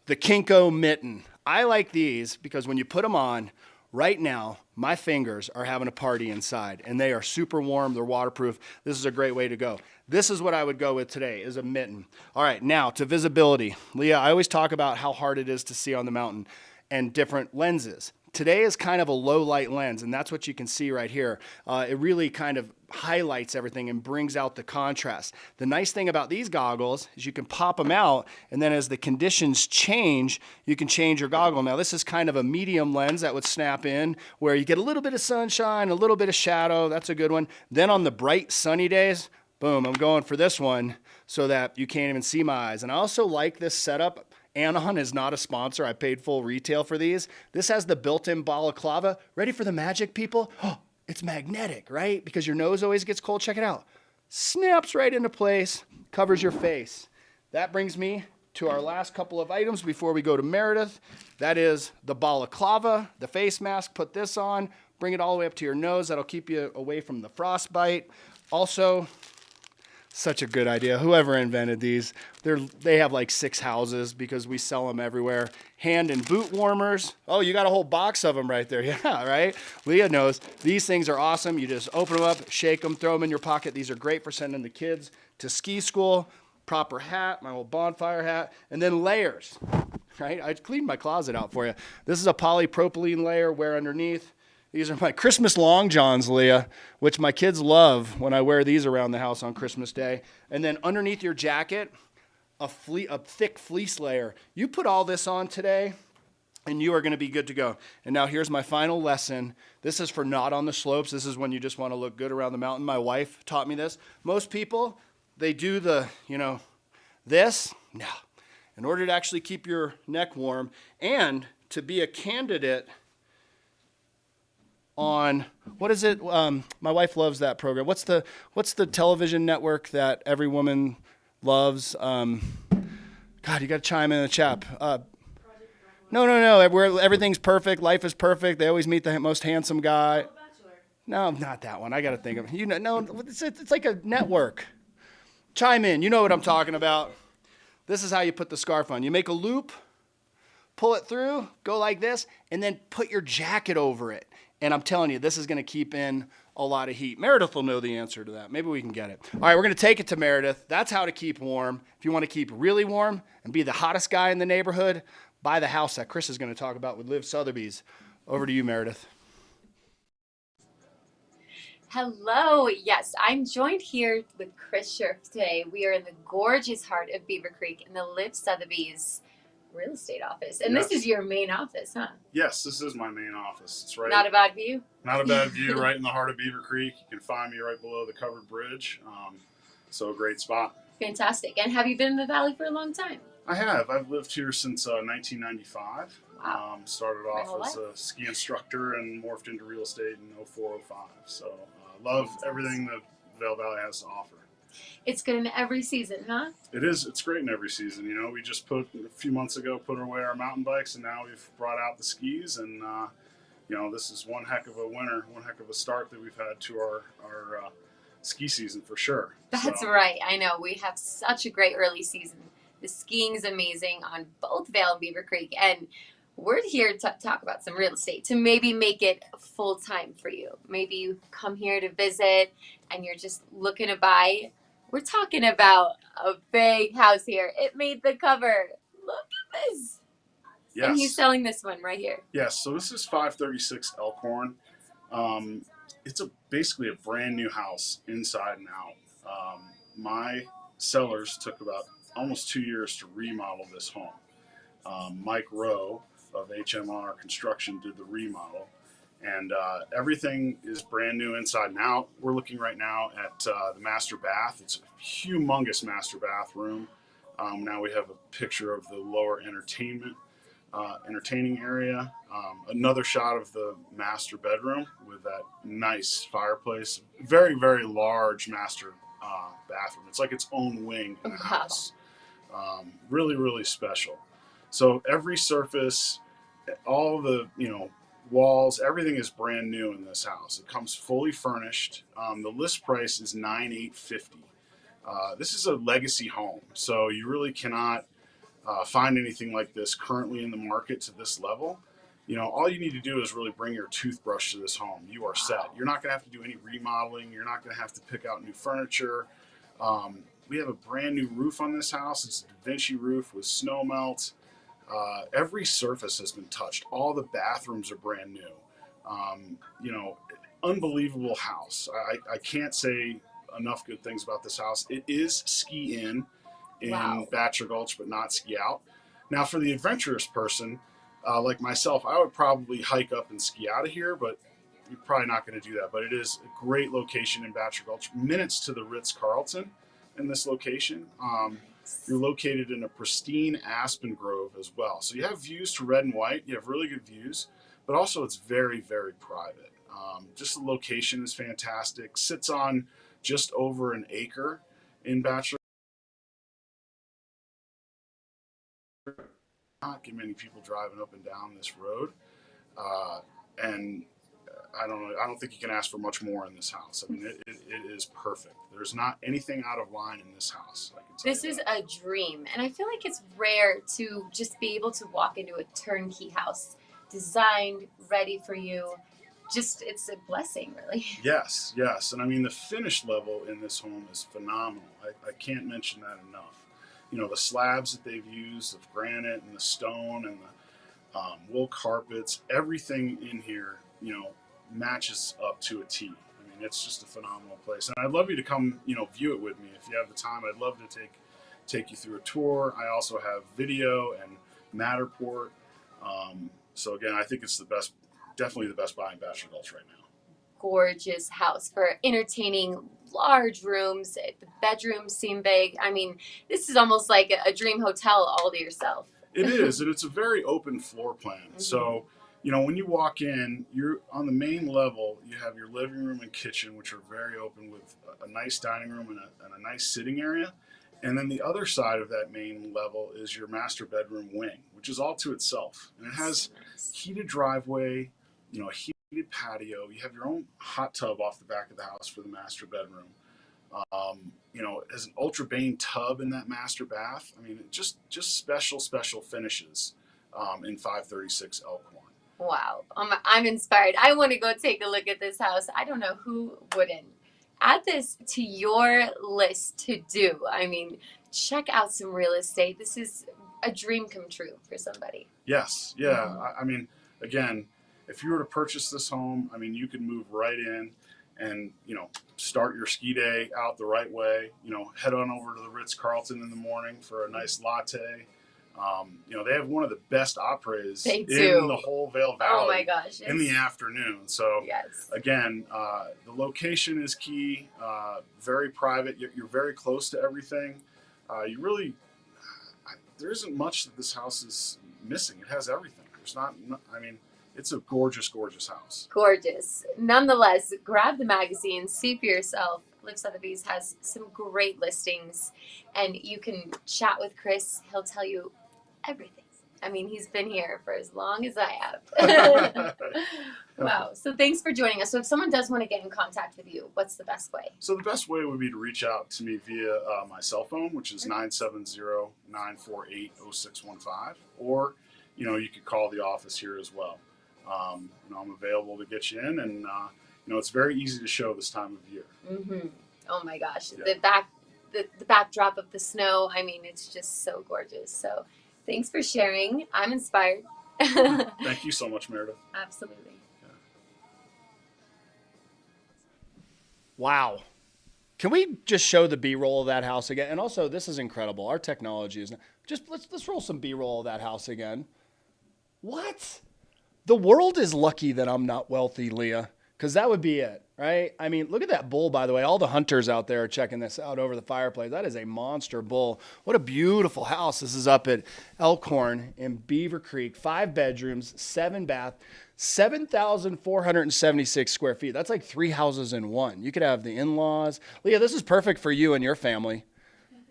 The Kinko mitten. I like these because when you put them on, right now, my fingers are having a party inside, and they are super warm. They're waterproof. This is a great way to go. This is what I would go with today, is a mitten. All right, now to visibility. Leah, I always talk about how hard it is to see on the mountain and different lenses. Today is kind of a low light lens, and that's what you can see right here. It really kind of highlights everything and brings out the contrast. The nice thing about these goggles is you can pop them out, and then as the conditions change, you can change your goggle. Now, this is kind of a medium lens that would snap in, where you get a little bit of sunshine, a little bit of shadow. That's a good one. Then on the bright, sunny days, boom, I'm going for this one so that you can't even see my eyes. And I also like this setup. Anon is not a sponsor. I paid full retail for these. This has the built-in balaclava. Ready for the magic, people? Oh, it's magnetic, right? Because your nose always gets cold. Check it out. Snaps right into place, covers your face. That brings me to our last couple of items before we go to Meredith. That is the balaclava, the face mask. Put this on. Bring it all the way up to your nose. That'll keep you away from the frostbite. Also, such a good idea. Whoever invented these, they have like 6 houses because we sell them everywhere. Hand and boot warmers. Oh, you got a whole box of them right there. Yeah, right? Leah knows. These things are awesome. You just open them up, shake them, throw them in your pocket. These are great for sending the kids to ski school. Proper hat, my old bonfire hat, and then layers, right? I cleaned my closet out for you. This is a polypropylene layer, wear underneath. These are my Christmas long johns, Leah, which my kids love when I wear these around the house on Christmas Day. And then underneath your jacket, a thick fleece layer. You put all this on today, and you are going to be good to go. And now here's my final lesson. This is for not on the slopes. This is when you just want to look good around the mountain. My wife taught me this. Most people, they do the, this. No. In order to actually keep your neck warm and to be a candidate on, what is it? My wife loves that program. What's the television network that every woman loves? God, you got to chime in the chat. No. Where everything's perfect, life is perfect. They always meet the most handsome guy. No, not that one. I got to think of it. No, it's like a network. Chime in. You know what I'm talking about. This is how you put the scarf on. You make a loop, pull it through, go like this, and then put your jacket over it. And I'm telling you, this is going to keep in a lot of heat. Meredith will know the answer to that. Maybe we can get it. All right, we're going to take it to Meredith. That's how to keep warm. If you want to keep really warm and be the hottest guy in the neighborhood, buy the house that Chris is going to talk about with Liv Sotheby's. Over to you, Meredith. Hello. Yes, I'm joined here with Chris Scherf today. We are in the gorgeous heart of Beaver Creek in the Liv Sotheby's real estate office. And Yes. This is your main office, huh? Yes, this is my main office. It's right. Not a bad view? Not a bad view, right in the heart of Beaver Creek. You can find me right below the covered bridge. So a great spot. Fantastic. And have you been in the Valley for a long time? I have. I've lived here since 1995. Wow. Started My whole off as a ski instructor and morphed into real estate in 04, 05. So love everything that Vail Valley has to offer. It's good in every season, huh? It is. It's great in every season. You know, we just a few months ago, put away our mountain bikes, and now we've brought out the skis. And, you know, this is one heck of a winter, one heck of a start that we've had to our ski season for sure. That's right. I know. We have such a great early season. The skiing is amazing on both Vail and Beaver Creek. And we're here to talk about some real estate, to maybe make it full time for you. Maybe you come here to visit and you're just looking to buy. We're talking about a big house here. It made the cover. Look at this. Yes. And he's selling this one right here. Yes. So this is 536 Elkhorn. It's basically a brand new house inside and out. My sellers took about almost 2 years to remodel this home. Mike Rowe of HMR Construction did the remodel, and everything is brand new inside and out. We're looking right now at the master bath. It's a humongous master bathroom. Now we have a picture of the lower entertaining area. Another shot of the master bedroom with that nice fireplace. Very, very large master bathroom. It's like its own wing in the house. Really, really special. So every surface, all the walls, everything is brand new in this house. It comes fully furnished. The list price is $9,850. This is a legacy home, so you really cannot find anything like this currently in the market to this level. All you need to do is really bring your toothbrush to this home. You are set. You're not going to have to do any remodeling. You're not going to have to pick out new furniture. We have a brand new roof on this house. It's a Da Vinci roof with snow melt. Every surface has been touched. All the bathrooms are brand new. Unbelievable house. I can't say enough good things about this house. It is ski in Wow. Bachelor Gulch, but not ski out. Now, for the adventurous person like myself, I would probably hike up and ski out of here, but you're probably not going to do that. But it is a great location in Bachelor Gulch, minutes to the Ritz-Carlton in this location. You're located in a pristine aspen grove as well. So you have views to red and white. You have really good views, but also it's very, very private. Just the location is fantastic. Sits on just over an acre in Bachelor. Not get many people driving up and down this road. And I don't think you can ask for much more in this house. I mean, it is perfect. There's not anything out of line in this house. This is a dream. And I feel like it's rare to just be able to walk into a turnkey house, designed, ready for you. Just, it's a blessing, really. Yes. And I mean, the finish level in this home is phenomenal. I can't mention that enough. The slabs that they've used of granite and the stone and the wool carpets, everything in here, matches up to a T. I mean, it's just a phenomenal place. And I'd love you to come, view it with me. If you have the time, I'd love to take you through a tour. I also have video and Matterport. So again, I think it's definitely the best buy in Bachelor Gulch right now. Gorgeous house for entertaining, large rooms. The bedrooms seem big. I mean, this is almost like a dream hotel all to yourself. It is, and it's a very open floor plan. Mm-hmm. So, when you walk in, you're on the main level. You have your living room and kitchen, which are very open with a nice dining room and a nice sitting area. And then the other side of that main level is your master bedroom wing, which is all to itself. And it has heated driveway, a heated patio. You have your own hot tub off the back of the house for the master bedroom. As an Ultra Bane tub in that master bath. I mean, just special finishes in 536 Elkhorn. Wow, I'm inspired. I want to go take a look at this house. I don't know who wouldn't. Add this to your list to do. I mean, check out some real estate. This is a dream come true for somebody. Yes, yeah. I mean, again, if you were to purchase this home, I mean, you could move right in and, start your ski day out the right way. Head on over to the Ritz-Carlton in the morning for a nice latte. They have one of the best operas in the whole Vail Valley. Oh my gosh! In the afternoon. So yes. Again, the location is key. Very private. You're very close to everything. There isn't much that this house is missing. It has everything. It's a gorgeous house. Gorgeous. Nonetheless, grab the magazine, see for yourself. Liv Sotheby's has some great listings, and you can chat with Chris. He'll tell you everything. I mean, he's been here for as long as I have. Wow. So thanks for joining us. So if someone does want to get in contact with you, what's the best way? So the best way would be to reach out to me via my cell phone, which is 970-948-0615, or, you could call the office here as well. I'm available to get you in, and it's very easy to show this time of year. Mm-hmm. Oh my gosh, yeah. the backdrop of the snow. I mean, it's just so gorgeous. So, thanks for sharing. I'm inspired. Thank you so much, Meredith. Absolutely. Yeah. Wow. Can we just show the B-roll of that house again? And also, this is incredible. Our technology is just let's roll some B-roll of that house again. What? The world is lucky that I'm not wealthy, Leah, because that would be it, right? I mean, look at that bull, by the way. All the hunters out there are checking this out over the fireplace. That is a monster bull. What a beautiful house. This is up at Elkhorn in Beaver Creek. 5 bedrooms, 7 bath, 7,476 square feet. That's like 3 houses in one. You could have the in-laws. Leah, this is perfect for you and your family,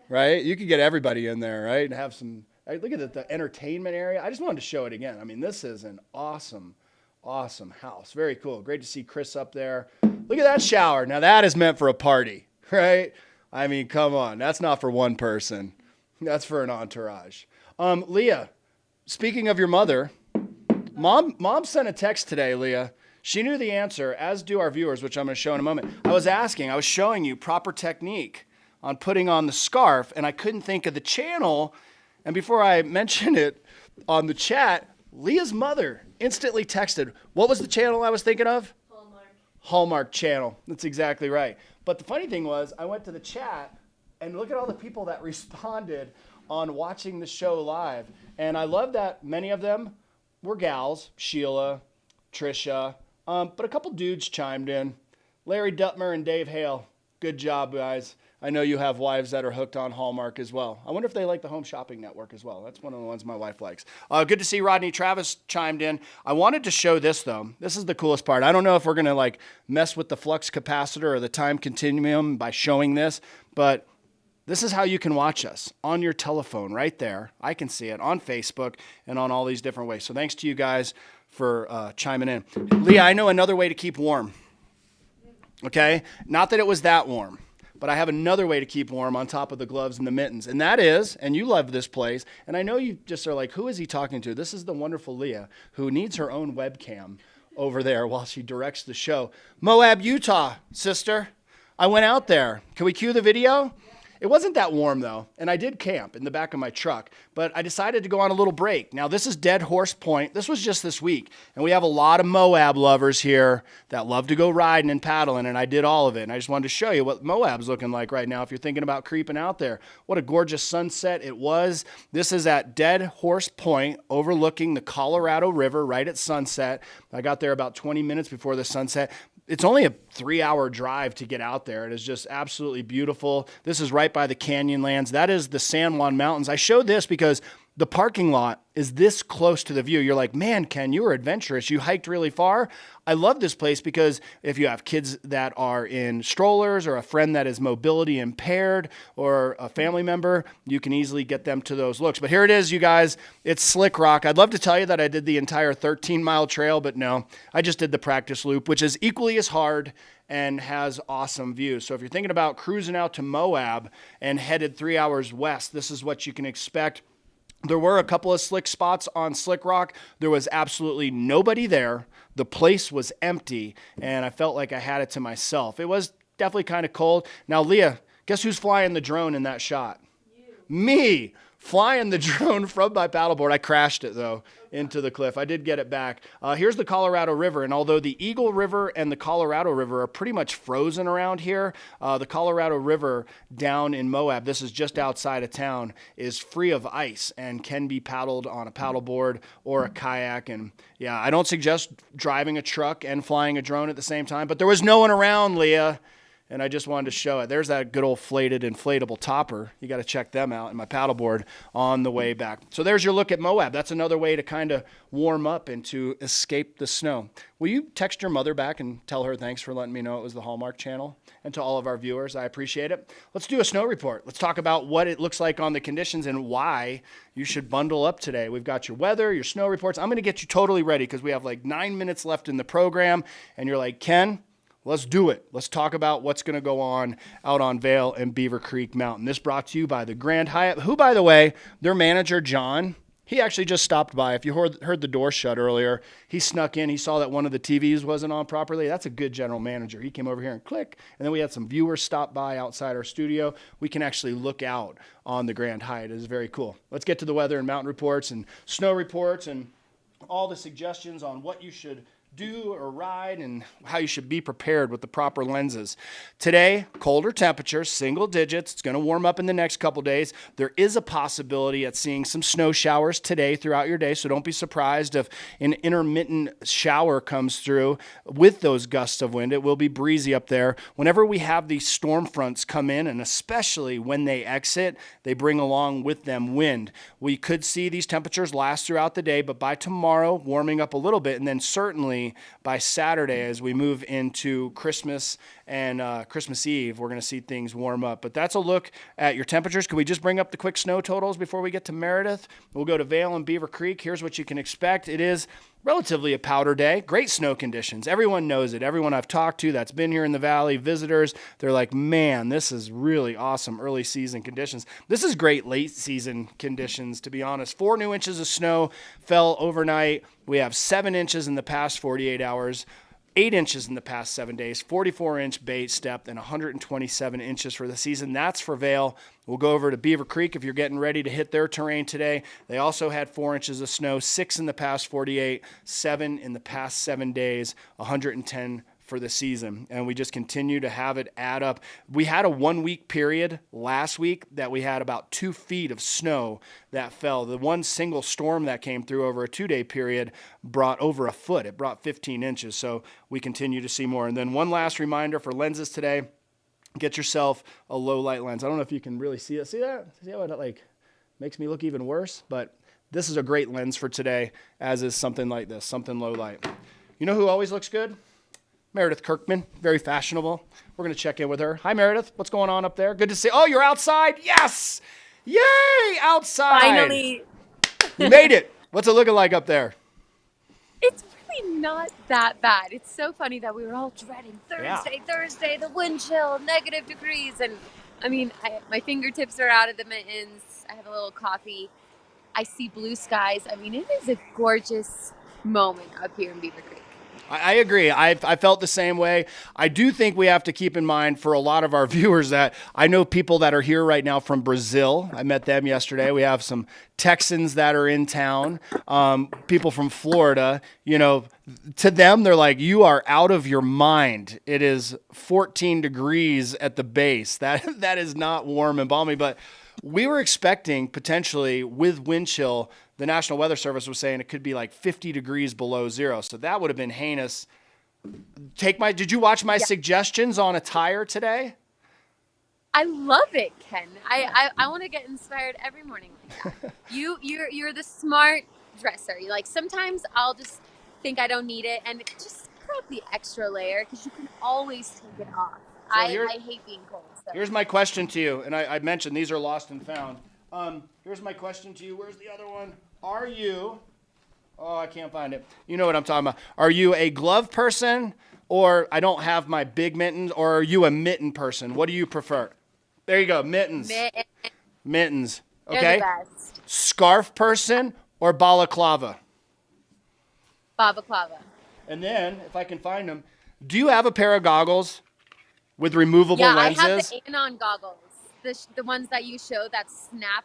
right? You could get everybody in there, right? And have some... Look at the entertainment area. I just wanted to show it again. I mean, this is an awesome house. Very cool. Great to see Chris up there. Look at that shower. Now that is meant for a party, right? I mean, come on. That's not for one person. That's for an entourage. Leah, speaking of your mother, mom sent a text today, Leah. She knew the answer, as do our viewers, which I'm going to show in a moment. I was showing you proper technique on putting on the scarf, and I couldn't think of the channel. And before I mentioned it on the chat, Leah's mother instantly texted, what was the channel I was thinking of? Hallmark Channel. That's exactly right. But the funny thing was, I went to the chat, and look at all the people that responded on watching the show live. And I love that many of them were gals, Sheila, Trisha, but a couple dudes chimed in. Larry Duttmer and Dave Hale. Good job, guys. I know you have wives that are hooked on Hallmark as well. I wonder if they like the Home Shopping Network as well. That's one of the ones my wife likes. Good to see Rodney Travis chimed in. I wanted to show this, though. This is the coolest part. I don't know if we're going to mess with the flux capacitor or the time continuum by showing this, but this is how you can watch us on your telephone right there. I can see it on Facebook and on all these different ways. So thanks to you guys for chiming in. Leah, I know another way to keep warm. Okay? Not that it was that warm. But I have another way to keep warm on top of the gloves and the mittens. And that is, and you love this place, and I know you just are like, who is he talking to? This is the wonderful Leah, who needs her own webcam over there while she directs the show. Moab, Utah, sister. I went out there. Can we cue the video? It wasn't that warm, though, and I did camp in the back of my truck, but I decided to go on a little break. Now, this is Dead Horse Point. This was just this week, and we have a lot of Moab lovers here that love to go riding and paddling, and I did all of it, and I just wanted to show you what Moab's looking like right now if you're thinking about creeping out there. What a gorgeous sunset it was. This is at Dead Horse Point, overlooking the Colorado River right at sunset. I got there about 20 minutes before the sunset. It's only a 3-hour drive to get out there. It is just absolutely beautiful. This is right by the Canyonlands. That is the San Juan Mountains. I showed this because the parking lot is this close to the view. You're like, man, Ken, you were adventurous. You hiked really far. I love this place because if you have kids that are in strollers or a friend that is mobility impaired or a family member, you can easily get them to those looks. But here it is, you guys. It's Slick Rock. I'd love to tell you that I did the entire 13-mile trail, but no, I just did the practice loop, which is equally as hard and has awesome views. So if you're thinking about cruising out to Moab and headed 3 hours west, this is what you can expect. There were a couple of slick spots on Slick Rock. There was absolutely nobody there. The place was empty, and I felt like I had it to myself. It was definitely kind of cold. Now, Leah, guess who's flying the drone in that shot? You. Me. Flying the drone from my paddleboard. I crashed it, though, into the cliff. I did get it back. Here's the Colorado River, and although the Eagle River and the Colorado River are pretty much frozen around here, the Colorado River down in Moab, this is just outside of town, is free of ice and can be paddled on a paddleboard or a kayak. And yeah, I don't suggest driving a truck and flying a drone at the same time, but there was no one around, Leah. And I just wanted to show it. There's that good old flated inflatable topper. You got to check them out in my paddleboard on the way back. So there's your look at Moab. That's another way to kind of warm up and to escape the snow. Will you text your mother back and tell her thanks for letting me know it was the Hallmark Channel? And to all of our viewers, I appreciate it. Let's do a snow report. Let's talk about what it looks like on the conditions and why you should bundle up today. We've got your weather, your snow reports. I'm going to get you totally ready because we have like 9 minutes left in the program. And you're like, Ken, let's do it. Let's talk about what's going to go on out on Vail and Beaver Creek Mountain. This brought to you by the Grand Hyatt, who, by the way, their manager, John, he actually just stopped by. If you heard the door shut earlier, he snuck in. He saw that one of the TVs wasn't on properly. That's a good general manager. He came over here and click. And then we had some viewers stop by outside our studio. We can actually look out on the Grand Hyatt. It is very cool. Let's get to the weather and mountain reports and snow reports and all the suggestions on what you should do or ride and how you should be prepared with the proper lenses. Today, colder temperatures, single digits. It's going to warm up in the next couple days. There is a possibility at seeing some snow showers today throughout your day, so don't be surprised if an intermittent shower comes through with those gusts of wind. It will be breezy up there. Whenever we have these storm fronts come in, and especially when they exit, they bring along with them wind. We could see these temperatures last throughout the day, but by tomorrow, warming up a little bit, and then certainly by Saturday, as we move into Christmas and Christmas Eve, we're going to see things warm up. But that's a look at your temperatures. Can we just bring up the quick snow totals before we get to Meredith? We'll go to Vail and Beaver Creek. Here's what you can expect. It is relatively a powder day. Great snow conditions. Everyone knows it. Everyone I've talked to that's been here in the valley, visitors, they're like, man, this is really awesome early season conditions. This is great late season conditions, to be honest. 4 new inches of snow fell overnight. We have 7 inches in the past 48 hours. 8 inches in the past 7 days, 44-inch base depth, and 127 inches for the season. That's for Vail. We'll go over to Beaver Creek if you're getting ready to hit their terrain today. They also had 4 inches of snow, 6 in the past 48, 7 in the past 7 days, 110 for the season, and we just continue to have it add up. We had a 1 week period last week that we had about 2 feet of snow that fell. The one single storm that came through over a 2-day period brought over a foot. It brought 15 inches, so we continue to see more. And then one last reminder for lenses today, get yourself a low light lens. I don't know if you can really see it. See that? See how it like makes me look even worse? But this is a great lens for today, as is something like this, something low light. You know who always looks good? Meredith Kirkman, very fashionable. We're going to check in with her. Hi, Meredith. What's going on up there? Good to see. Oh, you're outside? Yes! Yay! Outside! Finally. You made it. What's it looking like up there? It's really not that bad. It's so funny that we were all dreading Thursday, the wind chill, negative degrees. And I mean, my fingertips are out of the mittens. I have a little coffee. I see blue skies. I mean, it is a gorgeous moment up here in Beaver Creek. I agree. I felt the same way. I do think we have to keep in mind for a lot of our viewers that I know people that are here right now from Brazil. I met them yesterday. We have some Texans that are in town, people from Florida. You know, to them, they're like, you are out of your mind. It is 14 degrees at the base. That is not warm and balmy, but we were expecting potentially with wind chill. The National Weather Service was saying it could be like 50 degrees below zero. So that would have been heinous. Did you watch my suggestions on attire today? I love it, Ken. I want to get inspired every morning like that. You're the smart dresser. You like sometimes I'll just think I don't need it and just put up the extra layer because you can always take it off. So I hate being cold. So. here's my question to you, and I mentioned these are lost and found. Here's my question to you. Where's the other one? Are you? Oh, I can't find it. You know what I'm talking about. Are you a glove person, or I don't have my big mittens, or are you a mitten person? What do you prefer? There you go, mittens. Mittens. Okay. They're the best. Scarf person or balaclava? Balaclava. And then, if I can find them, do you have a pair of goggles with removable lenses? I have the Anon goggles, the ones that you show that snap.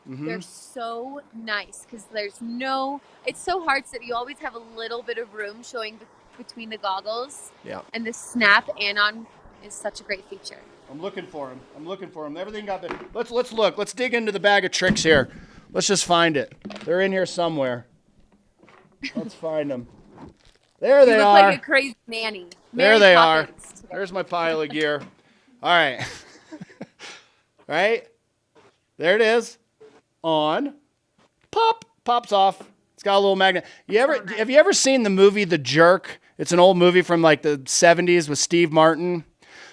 Mm-hmm. They're so nice because it's so hard so you always have a little bit of room showing between the goggles. Yeah. And the snap Anon is such a great feature. I'm looking for them. Everything got big. Let's look. Let's dig into the bag of tricks here. Let's just find it. They're in here somewhere. Let's find them. There they are. You look like a crazy nanny. There they are. There's my pile of gear. All right. Right? There it is. On. Pop. Pops off. It's got a little magnet. Have you ever seen the movie The Jerk? It's an old movie from like the 70s with Steve Martin.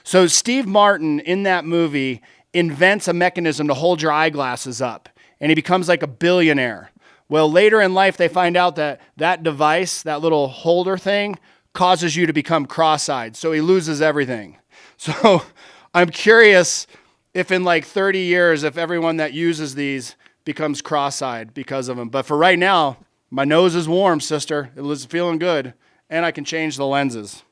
So Steve Martin in that movie invents a mechanism to hold your eyeglasses up, and he becomes like a billionaire. Well, later in life, they find out that device, that little holder thing, causes you to become cross-eyed. So he loses everything. So I'm curious if in like 30 years, if everyone that uses these becomes cross-eyed because of them. But for right now, my nose is warm, sister. It was feeling good, and I can change the lenses.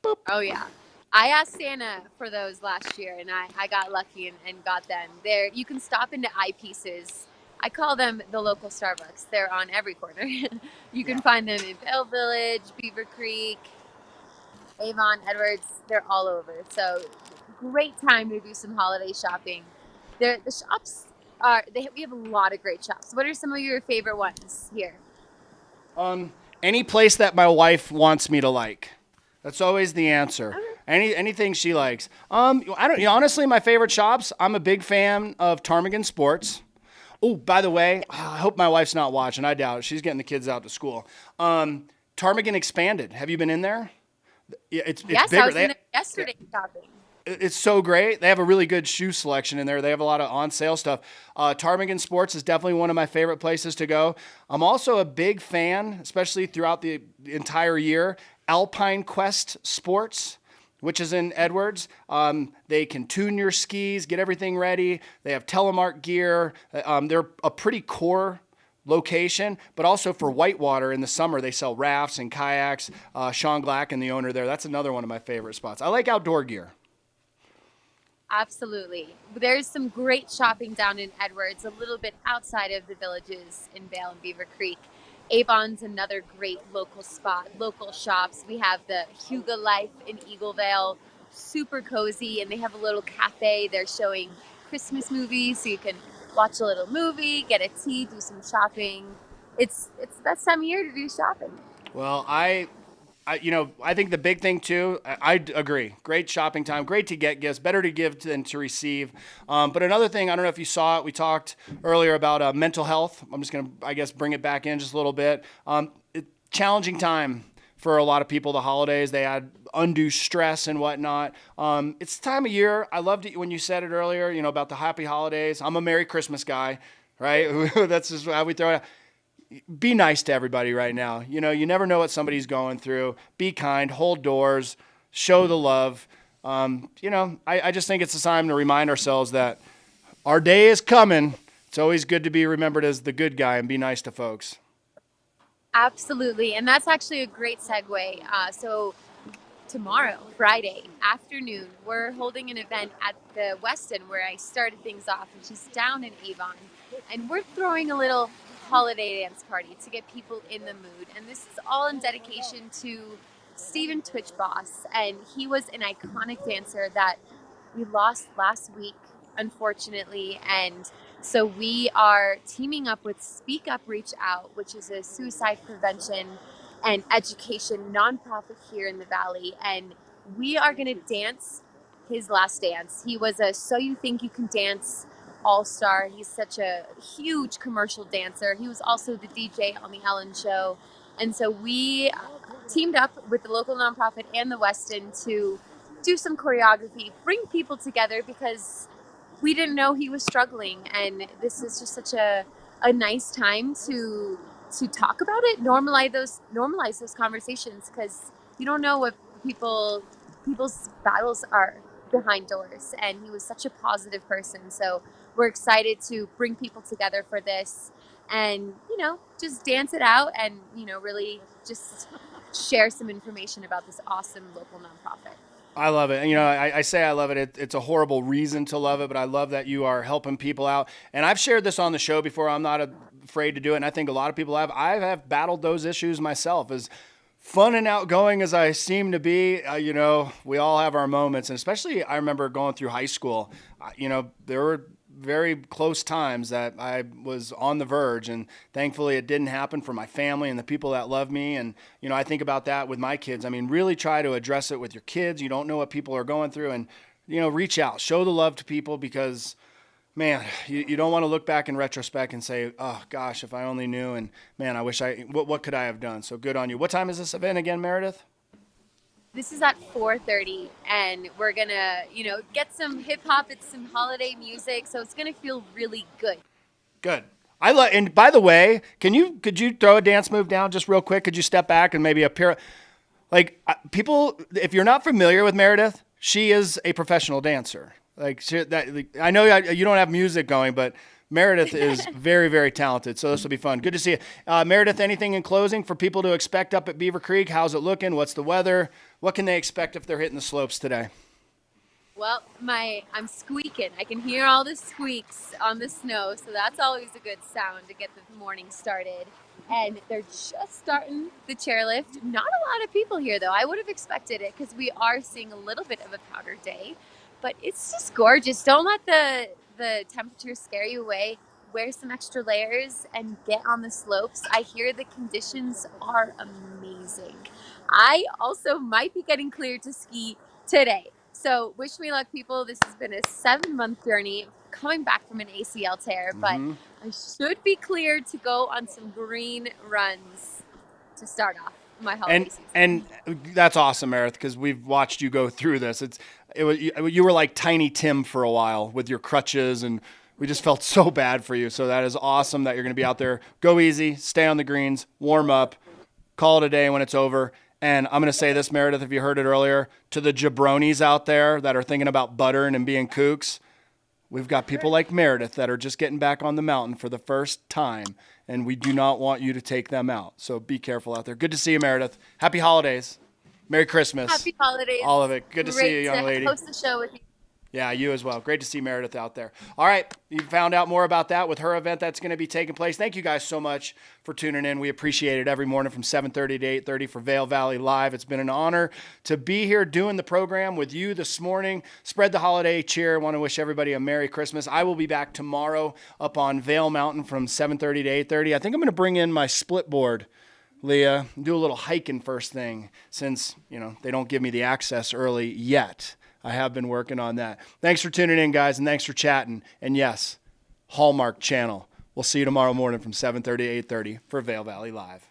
Boop. Oh, yeah. I asked Santa for those last year, and I got lucky and got them. You can stop into Eyepieces. I call them the local Starbucks. They're on every corner. You can find them in Vail Village, Beaver Creek, Avon, Edwards. They're all over. So great time to do some holiday shopping. The shops we have a lot of great shops. What are some of your favorite ones here? Any place that my wife wants me to like. That's always the answer. Anything she likes. Honestly, my favorite shops, I'm a big fan of Ptarmigan Sports. Oh, by the way, I hope my wife's not watching. I doubt it. She's getting the kids out to school. Ptarmigan expanded. Have you been in there? It's yes, bigger. I was in there yesterday shopping. It's so great. They have a really good shoe selection in there. They have a lot of on-sale stuff. Ptarmigan Sports is definitely one of my favorite places to go. I'm also a big fan, especially throughout the entire year, Alpine Quest Sports, which is in Edwards. They can tune your skis, get everything ready. They have telemark gear. They're a pretty core location, but also for whitewater in the summer, they sell rafts and kayaks. Sean Glack and the owner there, that's another one of my favorite spots. I like outdoor gear. Absolutely. There's some great shopping down in Edwards, a little bit outside of the villages in Vail and Beaver Creek. Avon's another great local spot, local shops. We have the Huga Life in Eaglevale, super cozy, and they have a little cafe. They're showing Christmas movies, so you can watch a little movie, get a tea, do some shopping. It's the best time of year to do shopping. Well, I think the big thing too, I agree. Great shopping time, great to get gifts, better to give than to receive. But another thing, I don't know if you saw it, we talked earlier about mental health. I'm just going to, bring it back in just a little bit. Challenging time for a lot of people, the holidays. They had undue stress and whatnot. It's the time of year. I loved it when you said it earlier, about the happy holidays. I'm a Merry Christmas guy, right? That's just how we throw it out. Be nice to everybody right now. You never know what somebody's going through. Be kind, hold doors, show the love. I just think it's a time to remind ourselves that our day is coming. It's always good to be remembered as the good guy and be nice to folks. Absolutely. And that's actually a great segue. So tomorrow, Friday afternoon, we're holding an event at the Westin where I started things off, which is down in Avon. And we're throwing a little holiday dance party to get people in the mood. And this is all in dedication to Stephen Twitch Boss. And he was an iconic dancer that we lost last week, unfortunately. And so we are teaming up with Speak Up, Reach Out, which is a suicide prevention and education nonprofit here in the Valley. And we are going to dance his last dance. He was a So You Think You Can Dance all-star. He's such a huge commercial dancer. He was also the DJ on the Ellen Show. And so we teamed up with the local nonprofit and the Westin to do some choreography, bring people together because we didn't know he was struggling. And this is just such a nice time to talk about it, normalize those conversations, because you don't know what people's battles are behind doors. And he was such a positive person. So we're excited to bring people together for this and, just dance it out and, really just share some information about this awesome local nonprofit. I love it. And, I say I love it. It's a horrible reason to love it, but I love that you are helping people out. And I've shared this on the show before. I'm not afraid to do it. And I think a lot of people have. I have battled those issues myself. As fun and outgoing as I seem to be, we all have our moments. And especially I remember going through high school, there were very close times that I was on the verge, and thankfully it didn't happen for my family and the people that love me. And, I think about that with my kids. I mean, really try to address it with your kids. You don't know what people are going through, and, reach out, show the love to people, because man, you don't want to look back in retrospect and say, oh gosh, if I only knew, and man, I wish what could I have done? So good on you. What time is this event again, Meredith? This is at 4:30, and we're gonna, get some hip hop. It's some holiday music, so it's gonna feel really good. Good. And by the way, could you throw a dance move down just real quick? Could you step back and maybe appear? People, if you're not familiar with Meredith, she is a professional dancer. I know you don't have music going, but Meredith is very, very talented, so this will be fun. Good to see you. Meredith, anything in closing for people to expect up at Beaver Creek? How's it looking? What's the weather? What can they expect if they're hitting the slopes today? Well, I'm squeaking. I can hear all the squeaks on the snow, so that's always a good sound to get the morning started. And they're just starting the chairlift. Not a lot of people here, though. I would have expected it because we are seeing a little bit of a powder day. But it's just gorgeous. Don't let the temperature scare you away. Wear some extra layers and get on the slopes. I hear the conditions are amazing. I also might be getting cleared to ski today. So wish me luck, people. This has been a 7-month journey coming back from an ACL tear, but I should be cleared to go on some green runs to start off my holiday season. And that's awesome, Meredith, because we've watched you go through this. You were like Tiny Tim for a while with your crutches, and we just felt so bad for you. So that is awesome that you're going to be out there. Go easy, stay on the greens, warm up, call it a day when it's over. And I'm going to say this, Meredith, if you heard it earlier, to the jabronis out there that are thinking about buttering and being kooks, we've got people like Meredith that are just getting back on the mountain for the first time, and we do not want you to take them out. So be careful out there. Good to see you, Meredith. Happy holidays. Merry Christmas. Happy holidays. All of it. Good to see you, young lady. Host the show with you. Yeah, you as well. Great to see Meredith out there. All right, you found out more about that with her event that's going to be taking place. Thank you guys so much for tuning in. We appreciate it every morning from 7:30 to 8:30 for Vail Valley Live. It's been an honor to be here doing the program with you this morning. Spread the holiday cheer. I want to wish everybody a Merry Christmas. I will be back tomorrow up on Vail Mountain from 7:30 to 8:30. I think I'm going to bring in my split board, Leah, do a little hiking first thing since, they don't give me the access early yet. I have been working on that. Thanks for tuning in, guys, and thanks for chatting. And yes, Hallmark Channel. We'll see you tomorrow morning from 7:30 to 8:30 for Vail Valley Live.